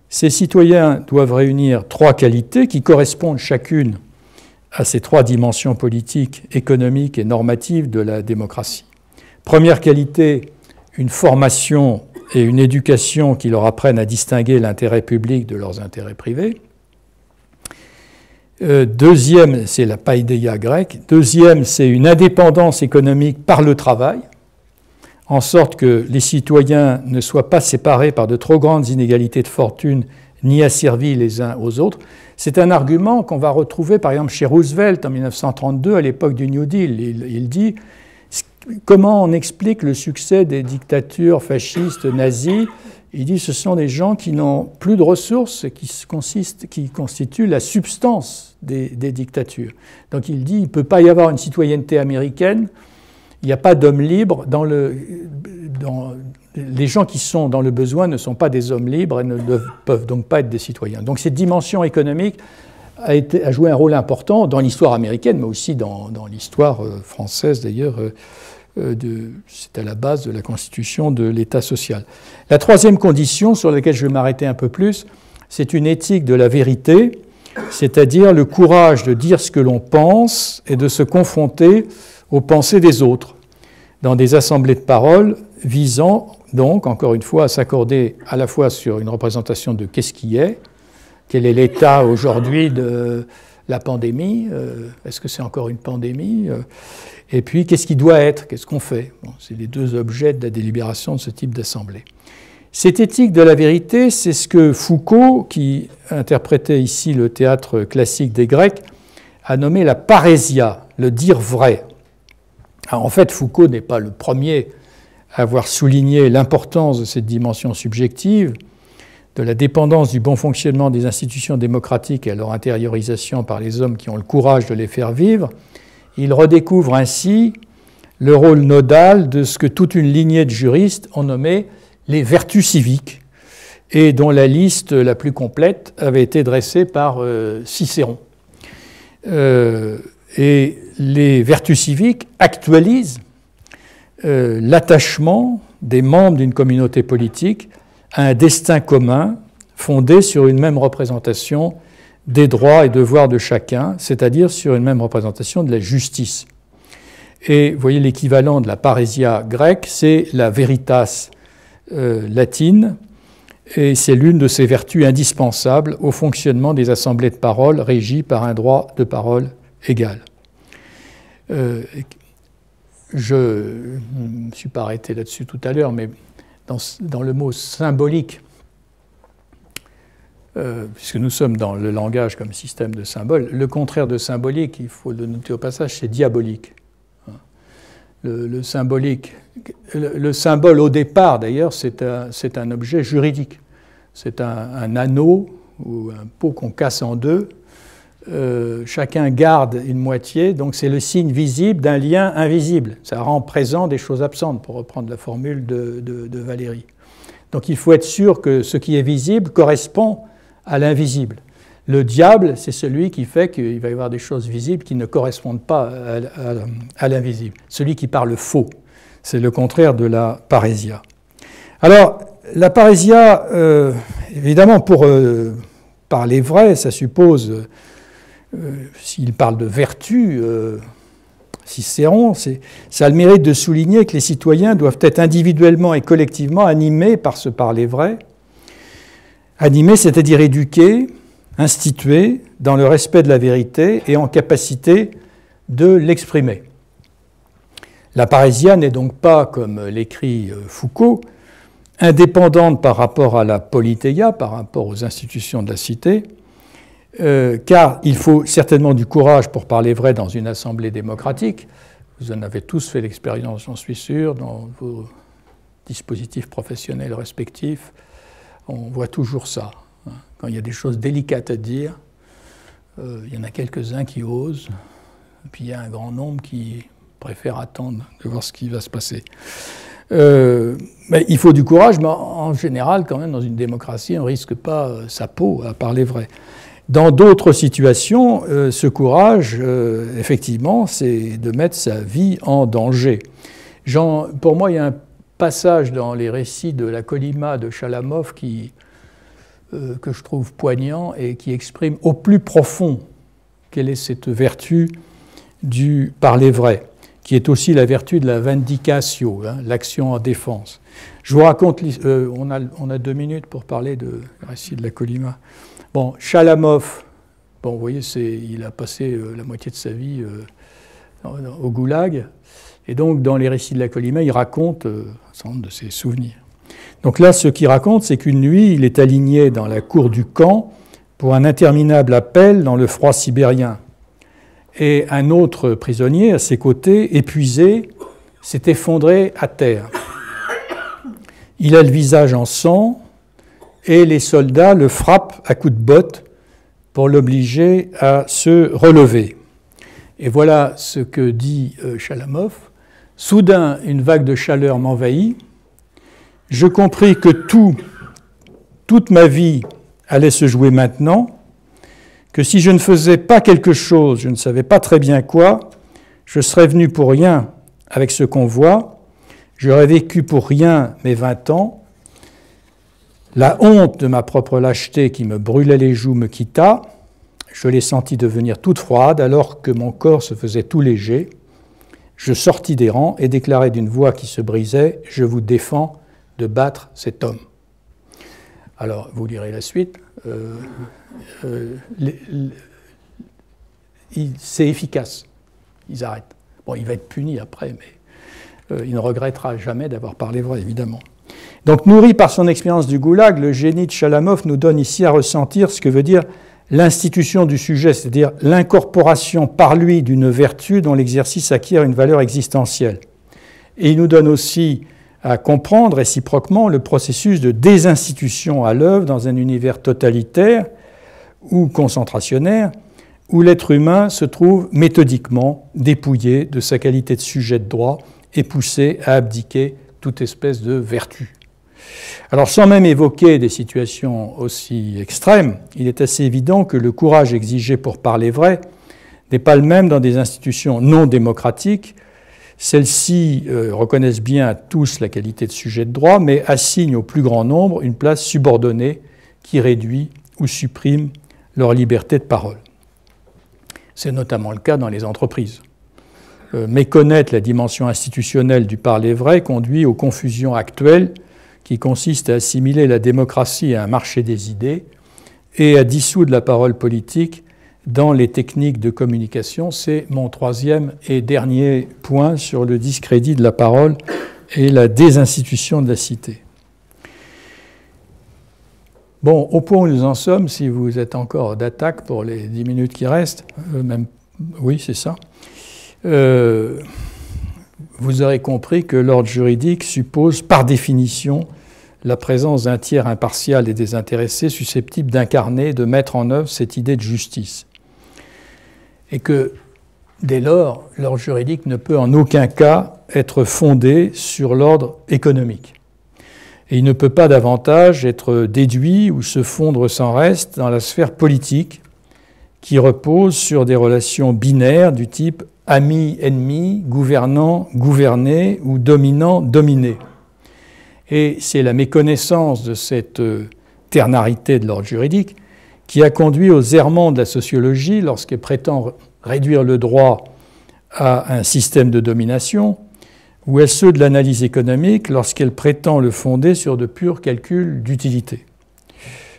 Ces citoyens doivent réunir trois qualités qui correspondent chacune à ces trois dimensions politiques, économiques et normatives de la démocratie. Première qualité, une formation et une éducation qui leur apprennent à distinguer l'intérêt public de leurs intérêts privés. Deuxième, c'est la paideia grecque. Deuxième, c'est une indépendance économique par le travail, en sorte que les citoyens ne soient pas séparés par de trop grandes inégalités de fortune, ni asservis les uns aux autres. C'est un argument qu'on va retrouver par exemple chez Roosevelt en 1932, à l'époque du New Deal. Il dit comment on explique le succès des dictatures fascistes nazies. Il dit ce sont des gens qui n'ont plus de ressources et qui constituent la substance des dictatures. Donc il dit il ne peut pas y avoir une citoyenneté américaine, il n'y a pas d'hommes libres les gens qui sont dans le besoin ne sont pas des hommes libres et ne peuvent donc pas être des citoyens. Donc cette dimension économique a joué un rôle important dans l'histoire américaine, mais aussi dans l'histoire française d'ailleurs. C'est à la base de la constitution de l'État social. La troisième condition, sur laquelle je vais m'arrêter un peu plus, c'est une éthique de la vérité, c'est-à-dire le courage de dire ce que l'on pense et de se confronter aux pensées des autres, dans des assemblées de parole visant donc, encore une fois, à s'accorder à la fois sur une représentation de qu'est-ce qui est, quel est l'état aujourd'hui de la pandémie, est-ce que c'est encore une pandémie, et puis qu'est-ce qui doit être, qu'est-ce qu'on fait. Bon, c'est les deux objets de la délibération de ce type d'assemblée. Cette éthique de la vérité, c'est ce que Foucault, qui interprétait ici le théâtre classique des Grecs, a nommé la parésia, le dire vrai. Alors, en fait, Foucault n'est pas le premier à avoir souligné l'importance de cette dimension subjective, de la dépendance du bon fonctionnement des institutions démocratiques et à leur intériorisation par les hommes qui ont le courage de les faire vivre. Il redécouvre ainsi le rôle nodal de ce que toute une lignée de juristes ont nommé les vertus civiques, et dont la liste la plus complète avait été dressée par Cicéron. Et les vertus civiques actualisent l'attachement des membres d'une communauté politique à un destin commun fondé sur une même représentation des droits et devoirs de chacun, c'est-à-dire sur une même représentation de la justice. Et vous voyez, l'équivalent de la parésia grecque, c'est la veritas latine, et c'est l'une de ces vertus indispensables au fonctionnement des assemblées de parole régies par un droit de parole égal. Je ne me suis pas arrêté là-dessus tout à l'heure, mais dans le mot symbolique, puisque nous sommes dans le langage comme système de symboles, le contraire de symbolique, il faut le noter au passage, c'est diabolique. Le symbolique, le symbole au départ d'ailleurs, c'est un objet juridique. C'est un anneau ou un pot qu'on casse en deux. Chacun garde une moitié, donc c'est le signe visible d'un lien invisible. Ça rend présent des choses absentes, pour reprendre la formule de Valéry. Donc il faut être sûr que ce qui est visible correspond à l'invisible. Le diable, c'est celui qui fait qu'il va y avoir des choses visibles qui ne correspondent pas à l'invisible. Celui qui parle faux. C'est le contraire de la parésia. Alors, la parésia, évidemment, pour parler vrai, ça suppose, s'il parle de vertu, Cicéron, ça a le mérite de souligner que les citoyens doivent être individuellement et collectivement animés par ce parler vrai. Animés, c'est-à-dire éduqués, institués dans le respect de la vérité et en capacité de l'exprimer. La parésia n'est donc pas, comme l'écrit Foucault, indépendante par rapport à la politeia, par rapport aux institutions de la cité, car il faut certainement du courage pour parler vrai dans une assemblée démocratique. Vous en avez tous fait l'expérience, j'en suis sûr, dans vos dispositifs professionnels respectifs. On voit toujours ça. Quand il y a des choses délicates à dire, il y en a quelques-uns qui osent, puis il y a un grand nombre qui préfèrent attendre de voir ce qui va se passer. Mais il faut du courage, mais en général, quand même, dans une démocratie, on ne risque pas sa peau à parler vrai. Dans d'autres situations, ce courage, effectivement, c'est de mettre sa vie en danger. Pour moi, il y a un passage dans les récits de la Colima de Chalamov que je trouve poignant et qui exprime au plus profond quelle est cette vertu du parler vrai, qui est aussi la vertu de la vindicatio, l'action en défense. Je vous raconte, on a 2 minutes pour parler du récit de la Colima. Bon, Chalamov, bon, vous voyez, il a passé la moitié de sa vie au goulag, et donc dans les récits de la Colima, il raconte un certain nombre de ses souvenirs. Donc là, ce qu'il raconte, c'est qu'une nuit, il est aligné dans la cour du camp pour un interminable appel dans le froid sibérien. Et un autre prisonnier, à ses côtés, épuisé, s'est effondré à terre. Il a le visage en sang, et les soldats le frappent à coups de botte pour l'obliger à se relever. Et voilà ce que dit Chalamov. « Soudain, une vague de chaleur m'envahit. Je compris que toute ma vie allait se jouer maintenant, que si je ne faisais pas quelque chose, je ne savais pas très bien quoi, je serais venu pour rien avec ce convoi, j'aurais vécu pour rien mes 20 ans, la honte de ma propre lâcheté qui me brûlait les joues me quitta, je l'ai sentie devenir toute froide alors que mon corps se faisait tout léger, je sortis des rangs et déclarai d'une voix qui se brisait « Je vous défends de battre cet homme ». Alors, vous lirez la suite. C'est efficace. Ils arrêtent. Bon, il va être puni après, mais il ne regrettera jamais d'avoir parlé vrai, évidemment. Donc, nourri par son expérience du goulag, le génie de Chalamov nous donne ici à ressentir ce que veut dire l'institution du sujet, c'est-à-dire l'incorporation par lui d'une vertu dont l'exercice acquiert une valeur existentielle. Et il nous donne aussi à comprendre réciproquement le processus de désinstitution à l'œuvre dans un univers totalitaire ou concentrationnaire où l'être humain se trouve méthodiquement dépouillé de sa qualité de sujet de droit et poussé à abdiquer toute espèce de vertu. Alors, sans même évoquer des situations aussi extrêmes, il est assez évident que le courage exigé pour parler vrai n'est pas le même dans des institutions non démocratiques. Celles-ci reconnaissent bien à tous la qualité de sujet de droit, mais assignent au plus grand nombre une place subordonnée qui réduit ou supprime leur liberté de parole. C'est notamment le cas dans les entreprises. Méconnaître la dimension institutionnelle du parler vrai conduit aux confusions actuelles qui consistent à assimiler la démocratie à un marché des idées et à dissoudre la parole politique dans les techniques de communication. C'est mon 3e et dernier point sur le discrédit de la parole et la désinstitution de la cité. Bon, au point où nous en sommes, si vous êtes encore d'attaque pour les 10 minutes qui restent, oui, c'est ça, vous aurez compris que l'ordre juridique suppose par définition la présence d'un tiers impartial et désintéressé susceptible d'incarner, de mettre en œuvre cette idée de justice. Et que, dès lors, l'ordre juridique ne peut en aucun cas être fondé sur l'ordre économique. et il ne peut pas davantage être déduit ou se fondre sans reste dans la sphère politique qui repose sur des relations binaires du type ami-ennemi, gouvernant-gouverné ou dominant-dominé. Et c'est la méconnaissance de cette ternarité de l'ordre juridique qui a conduit aux errements de la sociologie lorsqu'elle prétend réduire le droit à un système de domination, ou à ceux de l'analyse économique lorsqu'elle prétend le fonder sur de purs calculs d'utilité.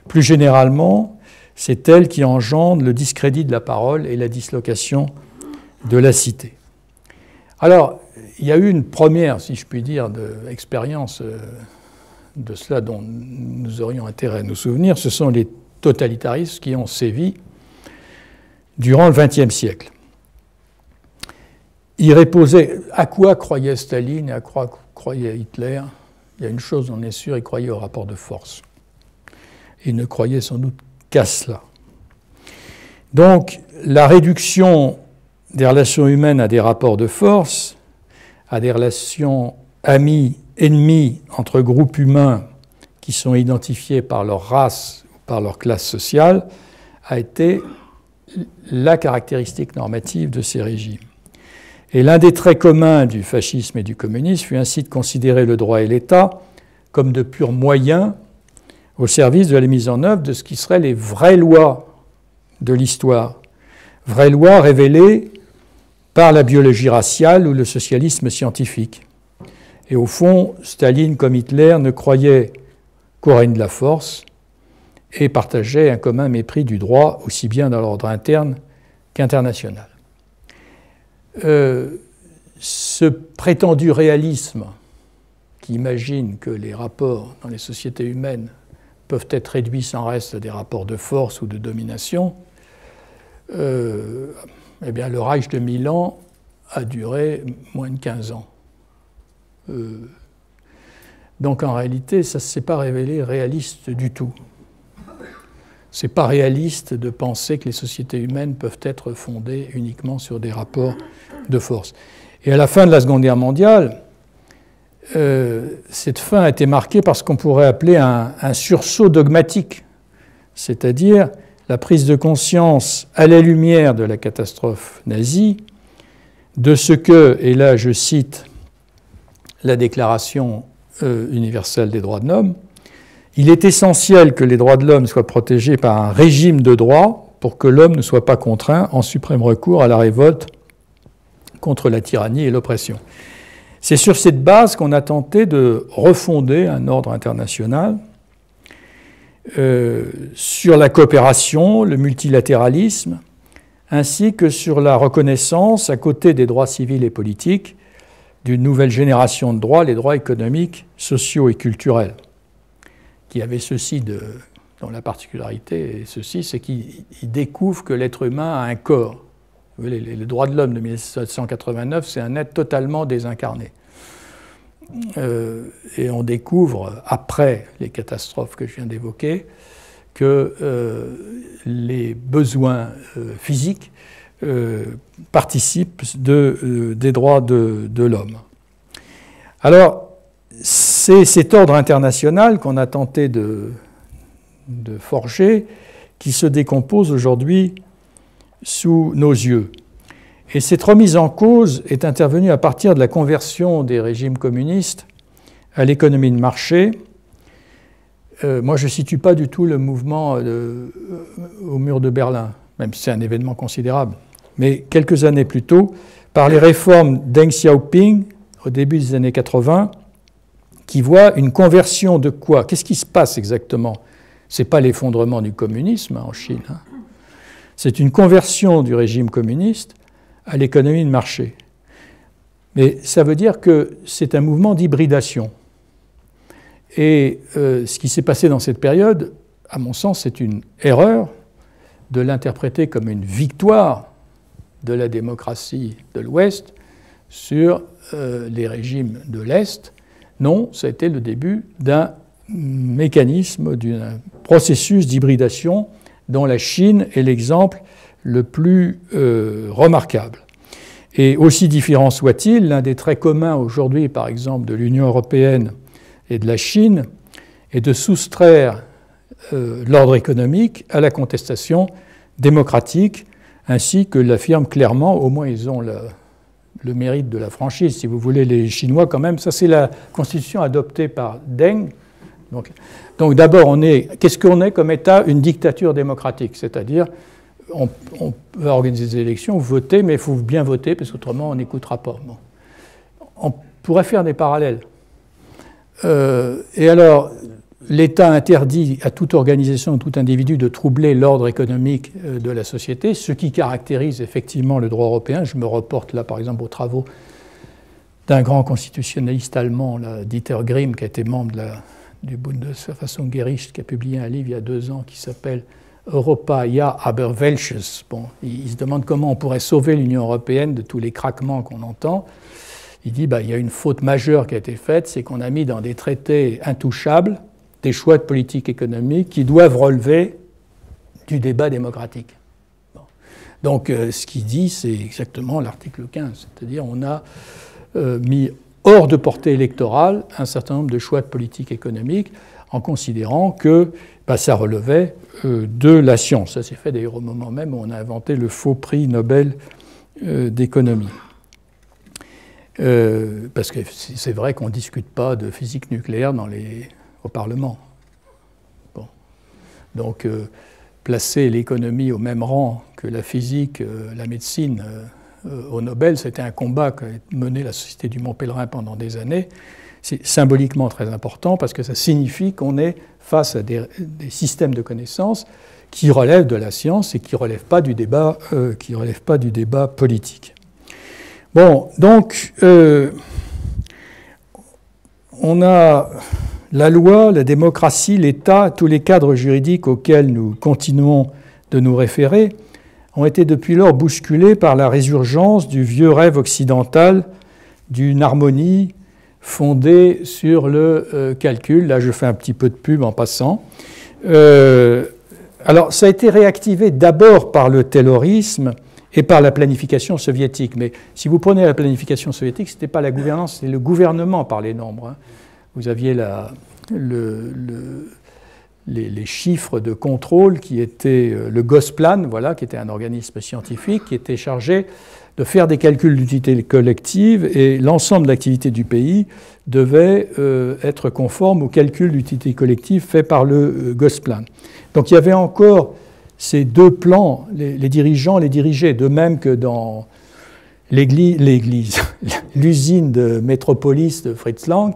Plus généralement, c'est elle qui engendre le discrédit de la parole et la dislocation de la cité. Alors, il y a eu une première, si je puis dire, expérience de cela dont nous aurions intérêt à nous souvenir, ce sont les totalitarismes qui ont sévi durant le XXe siècle. Il reposait, à quoi croyait Staline et à quoi croyait Hitler? Il y a une chose, on est sûr, il croyait au rapport de force. Il ne croyait sans doute qu'à cela. Donc, la réduction des relations humaines à des rapports de force, à des relations amis-ennemis entre groupes humains qui sont identifiés par leur race ou par leur classe sociale, a été la caractéristique normative de ces régimes. Et l'un des traits communs du fascisme et du communisme fut ainsi de considérer le droit et l'État comme de purs moyens au service de la mise en œuvre de ce qui seraient les vraies lois de l'histoire, vraies lois révélées par la biologie raciale ou le socialisme scientifique. Et au fond, Staline comme Hitler ne croyaient qu'au règne de la force et partageaient un commun mépris du droit, aussi bien dans l'ordre interne qu'international. Ce prétendu réalisme qui imagine que les rapports dans les sociétés humaines peuvent être réduits sans reste à des rapports de force ou de domination, eh bien, le Reich de Milan a duré moins de 15 ans. Donc en réalité, ça ne s'est pas révélé réaliste du tout. Ce n'est pas réaliste de penser que les sociétés humaines peuvent être fondées uniquement sur des rapports de force. Et à la fin de la Seconde Guerre mondiale, cette fin a été marquée par ce qu'on pourrait appeler un sursaut dogmatique, c'est-à-dire la prise de conscience à la lumière de la catastrophe nazie de ce que, et là je cite la Déclaration universelle des droits de l'homme, il est essentiel que les droits de l'homme soient protégés par un régime de droit pour que l'homme ne soit pas contraint en suprême recours à la révolte contre la tyrannie et l'oppression. C'est sur cette base qu'on a tenté de refonder un ordre international sur la coopération, le multilatéralisme, ainsi que sur la reconnaissance, à côté des droits civils et politiques, d'une nouvelle génération de droits, les droits économiques, sociaux et culturels, qui avaient ceci dont la particularité est ceci, c'est qu'il découvre que l'être humain a un corps. Les droits de l'homme de 1789, c'est un être totalement désincarné. Et on découvre, après les catastrophes que je viens d'évoquer, que les besoins physiques participent des droits de l'homme. Alors, c'est cet ordre international qu'on a tenté de forger qui se décompose aujourd'hui sous nos yeux. Et cette remise en cause est intervenue à partir de la conversion des régimes communistes à l'économie de marché. Moi, je ne situe pas du tout le mouvement au mur de Berlin, même si c'est un événement considérable. Mais quelques années plus tôt, par les réformes Deng Xiaoping, au début des années 80, qui voit une conversion de quoi? Qu'est-ce qui se passe exactement? Ce n'est pas l'effondrement du communisme en Chine. C'est une conversion du régime communiste à l'économie de marché. Mais ça veut dire que c'est un mouvement d'hybridation. Et ce qui s'est passé dans cette période, à mon sens, c'est une erreur de l'interpréter comme une victoire de la démocratie de l'Ouest sur les régimes de l'Est. Non, ça a été le début d'un mécanisme, d'un processus d'hybridation dont la Chine est l'exemple le plus remarquable. Et aussi différent soit-il, l'un des traits communs aujourd'hui, par exemple, de l'Union européenne et de la Chine, et de soustraire l'ordre économique à la contestation démocratique, ainsi que l'affirment clairement, au moins ils ont le mérite de la franchise, si vous voulez, les Chinois quand même. Ça, c'est la constitution adoptée par Deng. Donc d'abord, qu'est-ce qu'on est comme État? Une dictature démocratique, c'est-à-dire on va organiser des élections, voter, mais il faut bien voter, parce qu'autrement on n'écoutera pas. Bon. On pourrait faire des parallèles. Et alors, l'État interdit à toute organisation, à tout individu de troubler l'ordre économique de la société, ce qui caractérise effectivement le droit européen. Je me reporte là, par exemple, aux travaux d'un grand constitutionnaliste allemand, là, Dieter Grimm, qui a été membre du Bundesverfassungsgericht, qui a publié un livre il y a 2 ans qui s'appelle Europa, ja, aber welches. Bon, il se demande comment on pourrait sauver l'Union européenne de tous les craquements qu'on entend. Il dit il y a une faute majeure qui a été faite, c'est qu'on a mis dans des traités intouchables des choix de politique économique qui doivent relever du débat démocratique. Bon. Donc ce qu'il dit, c'est exactement l'article 15, c'est-à-dire on a mis hors de portée électorale un certain nombre de choix de politique économique en considérant que ça relevait de la science. Ça s'est fait d'ailleurs au moment même où on a inventé le faux prix Nobel d'économie. Parce que c'est vrai qu'on ne discute pas de physique nucléaire au Parlement. Bon. Donc, placer l'économie au même rang que la physique, la médecine au Nobel, c'était un combat qu'a mené la Société du Mont Pèlerin pendant des années. C'est symboliquement très important parce que ça signifie qu'on est face à des systèmes de connaissances qui relèvent de la science et qui ne relèvent pas du débat politique. Bon, donc, on a la loi, la démocratie, l'État, tous les cadres juridiques auxquels nous continuons de nous référer ont été depuis lors bousculés par la résurgence du vieux rêve occidental d'une harmonie fondée sur le calcul. Là, je fais un petit peu de pub en passant. Alors, ça a été réactivé d'abord par le taylorisme et par la planification soviétique. Mais si vous prenez la planification soviétique, ce n'était pas la gouvernance, c'était le gouvernement par les nombres. Hein. Vous aviez les chiffres de contrôle qui étaient le Gosplan, voilà, qui était un organisme scientifique qui était chargé de faire des calculs d'utilité collective, et l'ensemble de l'activité du pays devait être conforme aux calculs d'utilité collective faits par le Gosplan. Donc il y avait encore ces 2 plans, les dirigeants, les dirigés, de même que dans l'usine de Métropolis de Fritz Lang,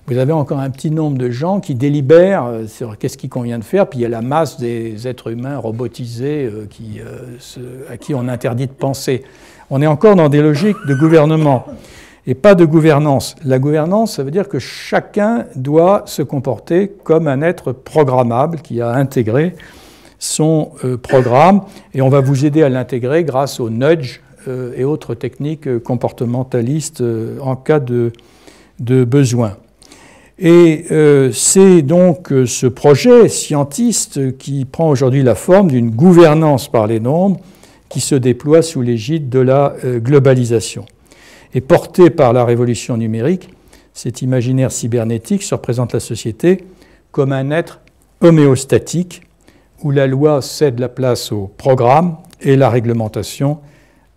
vous avez encore un petit nombre de gens qui délibèrent sur qu'est-ce qu'il convient de faire, puis il y a la masse des êtres humains robotisés à qui on interdit de penser. On est encore dans des logiques de gouvernement et pas de gouvernance. La gouvernance, ça veut dire que chacun doit se comporter comme un être programmable qui a intégré son programme, et on va vous aider à l'intégrer grâce au nudge et autres techniques comportementalistes en cas de besoin. Et c'est donc ce projet scientiste qui prend aujourd'hui la forme d'une gouvernance par les nombres qui se déploie sous l'égide de la globalisation. Et porté par la révolution numérique, cet imaginaire cybernétique se représente la société comme un être homéostatique où la loi cède la place au programme et la réglementation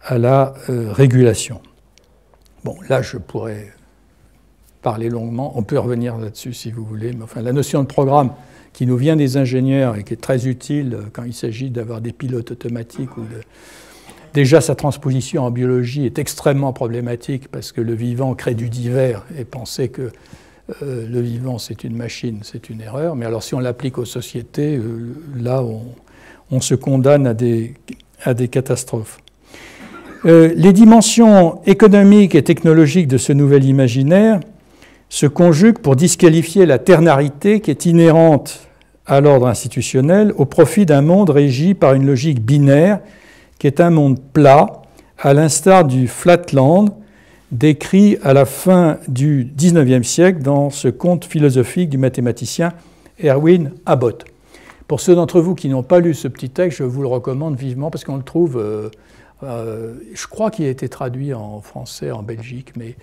à la régulation. Bon, là, je pourrais parler longuement. On peut revenir là-dessus si vous voulez. Mais enfin, la notion de programme qui nous vient des ingénieurs et qui est très utile quand il s'agit d'avoir des pilotes automatiques. Déjà, sa transposition en biologie est extrêmement problématique parce que le vivant crée du divers, et penser que le vivant, c'est une machine, c'est une erreur. Mais alors, si on l'applique aux sociétés, là, on se condamne à des catastrophes. Les dimensions économiques et technologiques de ce nouvel imaginaire se conjuguent pour disqualifier la ternarité qui est inhérente à l'ordre institutionnel au profit d'un monde régi par une logique binaire qui est un monde plat, à l'instar du Flatland, décrit à la fin du XIXe siècle dans ce conte philosophique du mathématicien Erwin Abbott. Pour ceux d'entre vous qui n'ont pas lu ce petit texte, je vous le recommande vivement parce qu'on le trouve, je crois qu'il a été traduit en français en Belgique, mais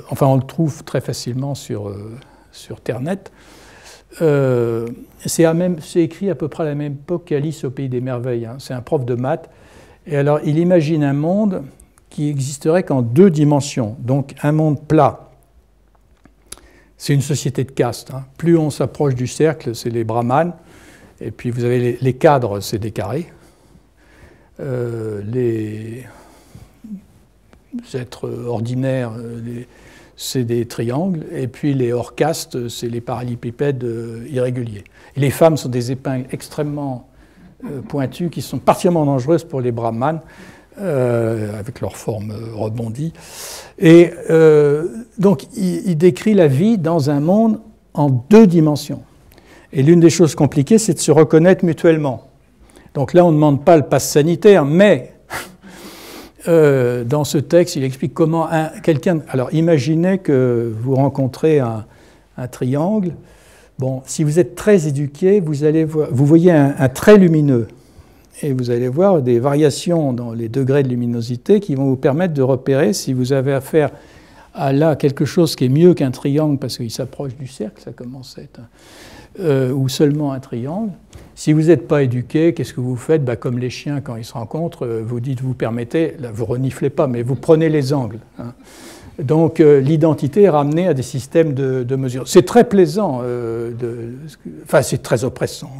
enfin on le trouve très facilement sur Ternet. c'est écrit à peu près à la même époque qu'Alice au Pays des Merveilles. Hein. C'est un prof de maths. Et alors, il imagine un monde qui existerait qu'en 2 dimensions, donc un monde plat. C'est une société de caste. Hein. Plus on s'approche du cercle, c'est les brahmanes. Et puis vous avez les cadres, c'est des carrés. Les êtres ordinaires, c'est des triangles. Et puis les hors castes, c'est les parallépipèdes irréguliers. Et les femmes sont des épingles extrêmement pointues qui sont particulièrement dangereuses pour les brahmanes, avec leur forme rebondie. Et donc il décrit la vie dans un monde en 2 dimensions. Et l'une des choses compliquées, c'est de se reconnaître mutuellement. Donc là, on ne demande pas le pass sanitaire, mais dans ce texte, il explique comment quelqu'un... Alors, imaginez que vous rencontrez un triangle. Bon, si vous êtes très éduqué, vous voyez un trait lumineux. Et vous allez voir des variations dans les degrés de luminosité qui vont vous permettre de repérer si vous avez affaire à là quelque chose qui est mieux qu'un triangle parce qu'il s'approche du cercle, ça commence à être... ou seulement un triangle. Si vous n'êtes pas éduqué, qu'est-ce que vous faites? Comme les chiens, quand ils se rencontrent, vous dites, vous permettez, là, vous reniflez pas, mais vous prenez les angles. Hein. Donc l'identité est ramenée à des systèmes de mesure. C'est très plaisant, enfin c'est très oppressant.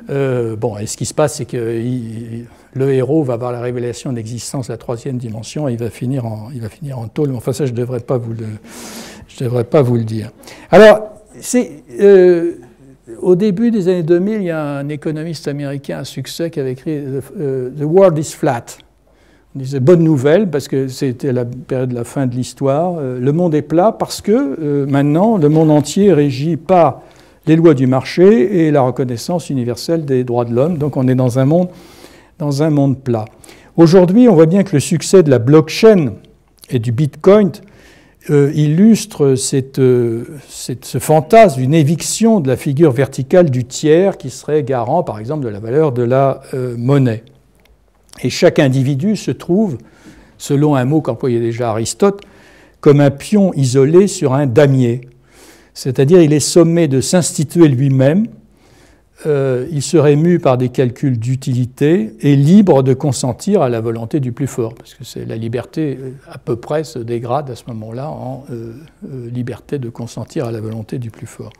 Et ce qui se passe, c'est que le héros va avoir la révélation d'existence de la 3e dimension et il va finir en tôle. Enfin ça, je ne devrais pas vous le dire. Alors, au début des années 2000, il y a un économiste américain à succès qui avait écrit « The world is flat ». On disait « bonne nouvelle » parce que c'était la période de la fin de l'histoire. Le monde est plat parce que maintenant, le monde entier est régi par les lois du marché et la reconnaissance universelle des droits de l'homme. Donc on est dans un monde plat. Aujourd'hui, on voit bien que le succès de la blockchain et du bitcoin illustre ce fantasme d'une éviction de la figure verticale du tiers qui serait garant, par exemple, de la valeur de la monnaie. Et chaque individu se trouve, selon un mot qu'employait déjà Aristote, comme un pion isolé sur un damier. C'est-à-dire il est sommé de s'instituer lui-même, il serait mu par des calculs d'utilité et libre de consentir à la volonté du plus fort, parce que c'est la liberté à peu près se dégrade à ce moment-là en liberté de consentir à la volonté du plus fort,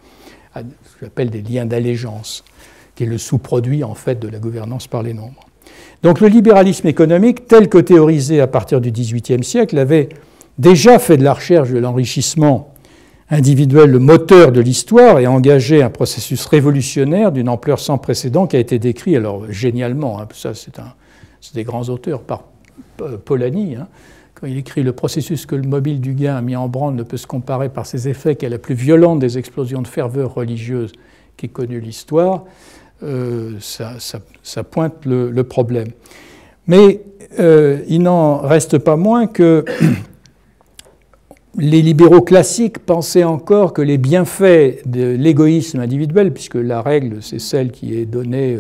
ce que j'appelle des liens d'allégeance, qui est le sous-produit en fait de la gouvernance par les nombres. Donc le libéralisme économique, tel que théorisé à partir du XVIIIe siècle, avait déjà fait de la recherche de l'enrichissement individuel le moteur de l'histoire et engagé un processus révolutionnaire d'une ampleur sans précédent qui a été décrit, alors génialement, hein, ça c'est des grands auteurs, par Polanyi, hein, quand il écrit « Le processus que le mobile du gain a mis en branle ne peut se comparer par ses effets qu'à la plus violente des explosions de ferveur religieuse qu'ait connue l'histoire », ça pointe le problème. Mais il n'en reste pas moins que les libéraux classiques pensaient encore que les bienfaits de l'égoïsme individuel, puisque la règle, c'est celle qui est donnée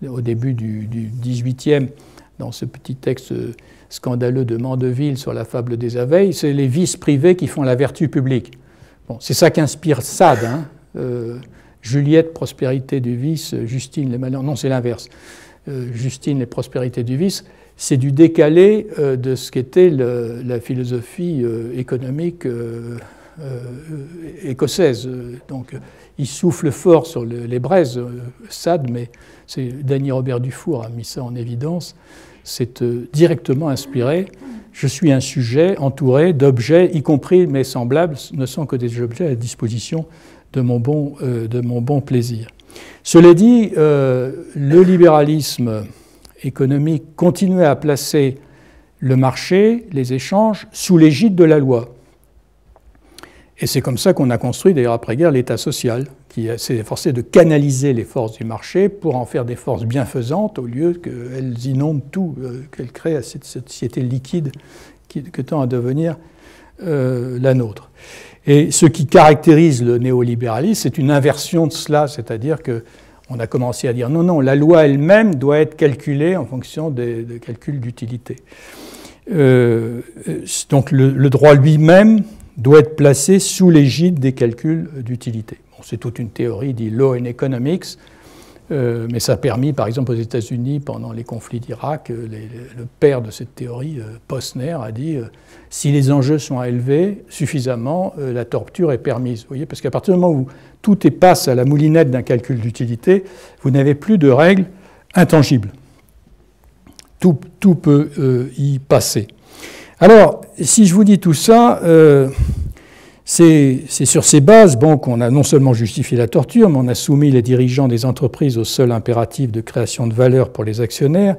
au début du XVIIIe, dans ce petit texte scandaleux de Mandeville sur la fable des abeilles, c'est les vices privés qui font la vertu publique. Bon, c'est ça qu'inspire Sade, hein. Juliette, prospérité du vice, Justine, les malheurs. Non, c'est l'inverse. Justine, les prospérités du vice. C'est du décalé de ce qu'était la philosophie économique écossaise. Donc, il souffle fort sur les braises, Sade, mais Danny Robert Dufour a mis ça en évidence. C'est directement inspiré. Je suis un sujet entouré d'objets, y compris mes semblables, ne sont que des objets à disposition de mon bon plaisir. Cela dit, le libéralisme économique continuait à placer le marché, les échanges, sous l'égide de la loi. Et c'est comme ça qu'on a construit, d'ailleurs après-guerre, l'État social, qui s'est efforcé de canaliser les forces du marché pour en faire des forces bienfaisantes, au lieu qu'elles inondent tout, qu'elles créent à cette société liquide que tend à devenir la nôtre. Et ce qui caractérise le néolibéralisme, c'est une inversion de cela, c'est-à-dire qu'on a commencé à dire non, la loi elle-même doit être calculée en fonction des calculs d'utilité. Donc le droit lui-même doit être placé sous l'égide des calculs d'utilité. Bon, c'est toute une théorie, dit Law and Economics, mais ça a permis, par exemple, aux États-Unis, pendant les conflits d'Irak, le père de cette théorie, Posner, a dit si les enjeux sont élevés suffisamment, la torture est permise. Vous voyez, parce qu'à partir du moment où tout passe à la moulinette d'un calcul d'utilité, vous n'avez plus de règles intangibles. Tout peut y passer. Alors, si je vous dis tout ça, c'est sur ces bases qu'on a non seulement justifié la torture, mais on a soumis les dirigeants des entreprises au seul impératif de création de valeur pour les actionnaires,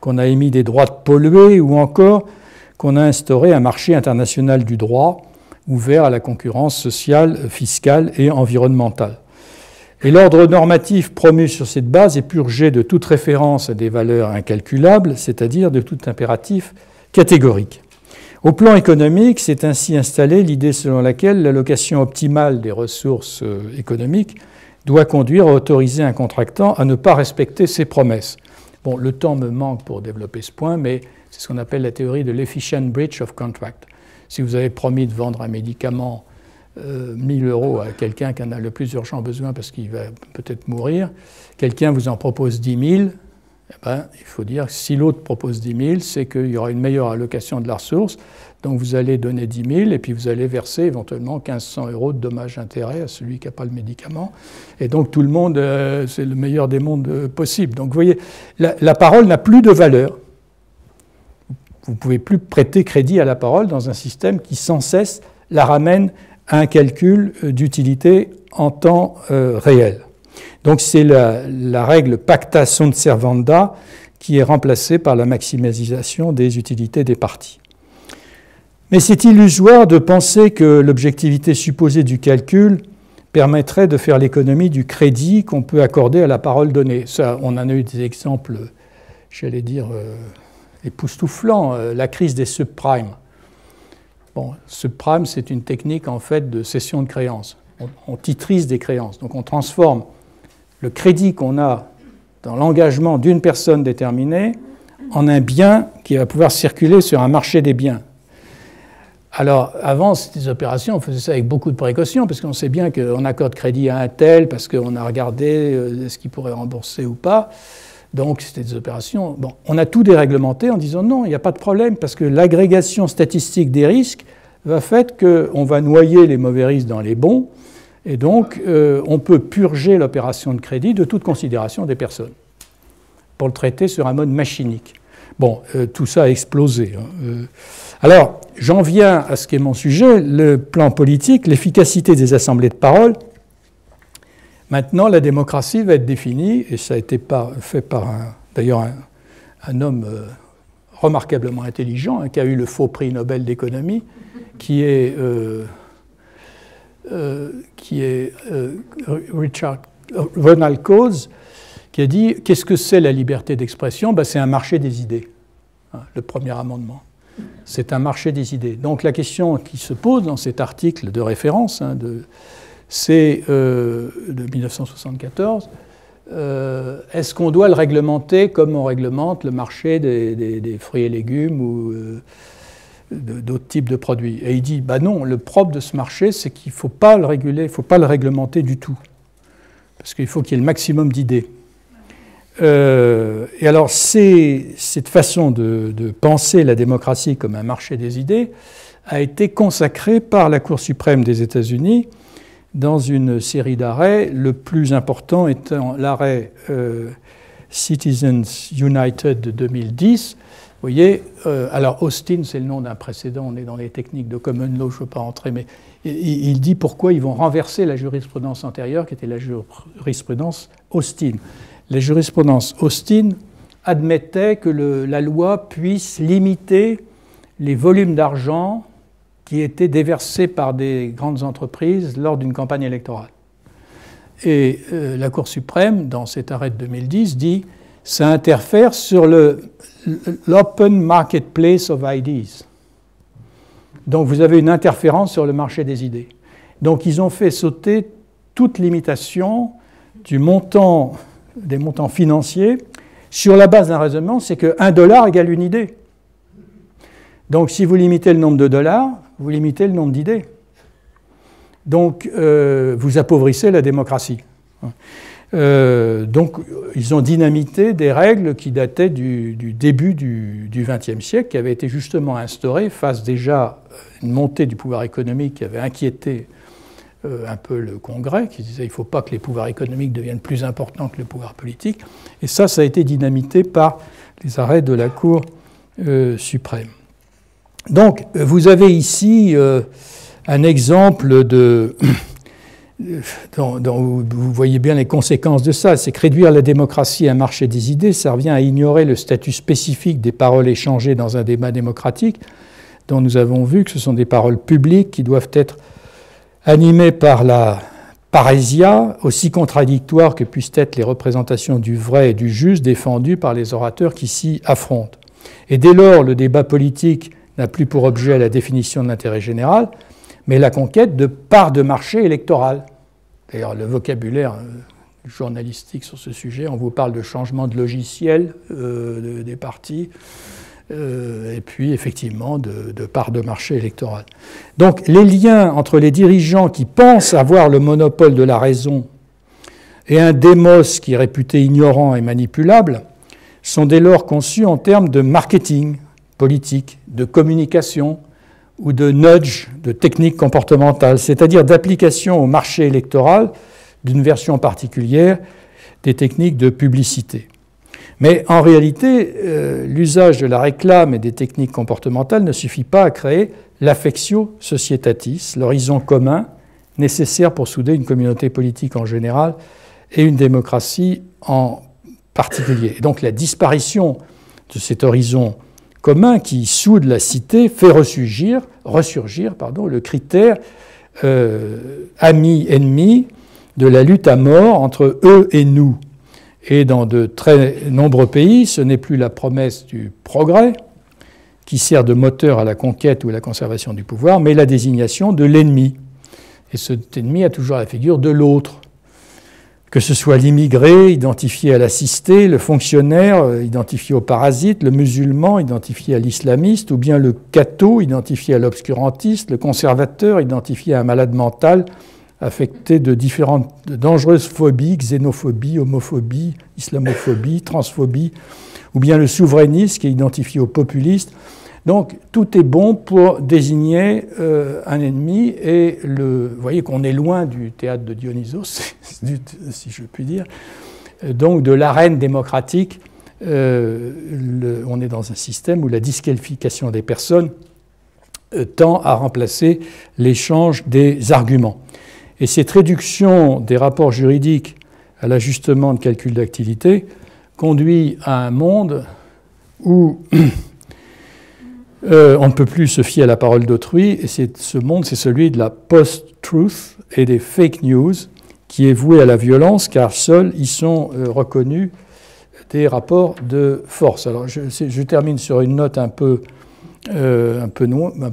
qu'on a émis des droits de polluer ou encore qu'on a instauré un marché international du droit ouvert à la concurrence sociale, fiscale et environnementale. Et l'ordre normatif promu sur cette base est purgé de toute référence à des valeurs incalculables, c'est-à-dire de tout impératif catégorique. Au plan économique, c'est ainsi installée l'idée selon laquelle l'allocation optimale des ressources économiques doit conduire à autoriser un contractant à ne pas respecter ses promesses. Bon, le temps me manque pour développer ce point, mais c'est ce qu'on appelle la théorie de l'efficient breach of contract. Si vous avez promis de vendre un médicament 1 000 € à quelqu'un qui en a le plus urgent besoin parce qu'il va peut-être mourir, quelqu'un vous en propose 10 000, eh ben, il faut dire que si l'autre propose 10 000, c'est qu'il y aura une meilleure allocation de la ressource. Donc vous allez donner 10 000 et puis vous allez verser éventuellement 1 500 € de dommages-intérêts à celui qui n'a pas le médicament. Et donc tout le monde, c'est le meilleur des mondes possible. Donc vous voyez, la parole n'a plus de valeur. Vous ne pouvez plus prêter crédit à la parole dans un système qui sans cesse la ramène à un calcul d'utilité en temps réel. Donc c'est la règle pacta sunt servanda qui est remplacée par la maximisation des utilités des parties. Mais c'est illusoire de penser que l'objectivité supposée du calcul permettrait de faire l'économie du crédit qu'on peut accorder à la parole donnée. Ça, on en a eu des exemples, j'allais dire, époustouflants. La crise des subprimes. Bon, subprime, c'est une technique en fait de cession de créances. On titrise des créances, donc on transforme le crédit qu'on a dans l'engagement d'une personne déterminée en un bien qui va pouvoir circuler sur un marché des biens. Alors, avant ces opérations, on faisait ça avec beaucoup de précautions, parce qu'on sait bien qu'on accorde crédit à un tel, parce qu'on a regardé ce qu'il pourrait rembourser ou pas. Donc, c'était des opérations... Bon, on a tout déréglementé en disant non, il n'y a pas de problème, parce que l'agrégation statistique des risques va faire qu'on va noyer les mauvais risques dans les bons, et donc on peut purger l'opération de crédit de toute considération des personnes, pour le traiter sur un mode machinique. Bon, tout ça a explosé. Alors, j'en viens à ce qui est mon sujet, le plan politique, l'efficacité des assemblées de parole. Maintenant, la démocratie va être définie, et ça a été fait par d'ailleurs un homme remarquablement intelligent, qui a eu le faux prix Nobel d'économie, qui est Ronald Coase, qui a dit « Qu'est-ce que c'est la liberté d'expression » C'est un marché des idées, le premier amendement. C'est un marché des idées. Donc la question qui se pose dans cet article de référence, c'est de 1974, est-ce qu'on doit le réglementer comme on réglemente le marché des fruits et légumes ou d'autres types de produits? Et il dit, non, le propre de ce marché, c'est qu'il ne faut pas le réguler, il ne faut pas le réglementer du tout, parce qu'il faut qu'il y ait le maximum d'idées. Et alors, cette façon de penser la démocratie comme un marché des idées a été consacrée par la Cour suprême des États-Unis dans une série d'arrêts, le plus important étant l'arrêt Citizens United de 2010. Vous voyez, alors Austin, c'est le nom d'un précédent, on est dans les techniques de common law, je ne veux pas rentrer, mais il dit pourquoi ils vont renverser la jurisprudence antérieure, qui était la jurisprudence Austin. La jurisprudence Austin admettait que la loi puisse limiter les volumes d'argent qui étaient déversés par des grandes entreprises lors d'une campagne électorale. Et la Cour suprême, dans cet arrêt de 2010, dit « ça interfère sur l'open marketplace of ideas ». Donc vous avez une interférence sur le marché des idées. Donc ils ont fait sauter toute limitation des montants financiers sur la base d'un raisonnement, c'est que $1 égale une idée. Donc si vous limitez le nombre de dollars, vous limitez le nombre d'idées. Donc, vous appauvrissez la démocratie. Donc, ils ont dynamité des règles qui dataient du début du XXe siècle, qui avaient été justement instaurées face déjà à une montée du pouvoir économique qui avait inquiété un peu le Congrès, qui disait qu'il ne faut pas que les pouvoirs économiques deviennent plus importants que le pouvoir politique. Et ça a été dynamité par les arrêts de la Cour suprême. Donc, vous avez ici un exemple dont vous voyez bien les conséquences de ça. C'est que réduire la démocratie à un marché des idées, ça revient à ignorer le statut spécifique des paroles échangées dans un débat démocratique, dont nous avons vu que ce sont des paroles publiques qui doivent être animées par la parésia, aussi contradictoires que puissent être les représentations du vrai et du juste défendues par les orateurs qui s'y affrontent. Et dès lors, le débat politique n'a plus pour objet la définition de l'intérêt général, mais la conquête de parts de marché électorales. D'ailleurs, le vocabulaire journalistique sur ce sujet, on vous parle de changement de logiciel des partis, et puis effectivement de parts de marché électorales. Donc les liens entre les dirigeants qui pensent avoir le monopole de la raison et un démos qui est réputé ignorant et manipulable sont dès lors conçus en termes de marketing politique, de communication ou de nudge, de technique comportementale, c'est-à-dire d'application au marché électoral d'une version particulière des techniques de publicité. Mais en réalité, l'usage de la réclame et des techniques comportementales ne suffit pas à créer l'affectio societatis, l'horizon commun nécessaire pour souder une communauté politique en général et une démocratie en particulier. Et donc la disparition de cet horizon commun qui soude la cité fait ressurgir le critère ami-ennemi de la lutte à mort entre eux et nous. Et dans de très nombreux pays, ce n'est plus la promesse du progrès qui sert de moteur à la conquête ou à la conservation du pouvoir, mais la désignation de l'ennemi. Et cet ennemi a toujours la figure de l'autre. Que ce soit l'immigré identifié à l'assisté, le fonctionnaire identifié au parasite, le musulman identifié à l'islamiste, ou bien le catho identifié à l'obscurantiste, le conservateur identifié à un malade mental, affecté de dangereuses phobies, xénophobie, homophobie, islamophobie, transphobie, ou bien le souverainiste qui est identifié au populiste. Donc tout est bon pour désigner un ennemi, et vous voyez qu'on est loin du théâtre de Dionysos, si je puis dire, donc de l'arène démocratique. On est dans un système où la disqualification des personnes tend à remplacer l'échange des arguments. Et cette réduction des rapports juridiques à l'ajustement de calcul d'activité conduit à un monde où on ne peut plus se fier à la parole d'autrui, et ce monde, c'est celui de la post-truth et des fake news, qui est voué à la violence, car seuls y sont reconnus des rapports de force. Alors je termine sur une note un peu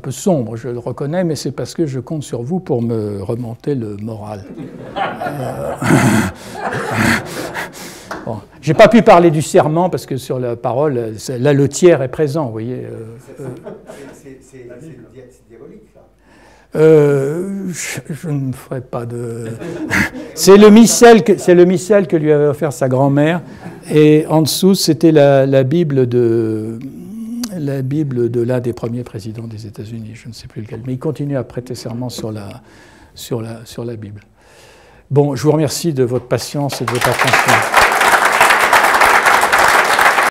sombre, je le reconnais, mais c'est parce que je compte sur vous pour me remonter le moral. Bon. Je n'ai pas pu parler du serment parce que sur la parole, là le tiers est présent, vous voyez. C'est diabolique, ça. Je ne ferai pas de... C'est le missel que lui avait offert sa grand-mère, et en dessous c'était la Bible de l'un des premiers présidents des États-Unis, je ne sais plus lequel, mais il continue à prêter serment sur la Bible. Bon, je vous remercie de votre patience et de votre attention.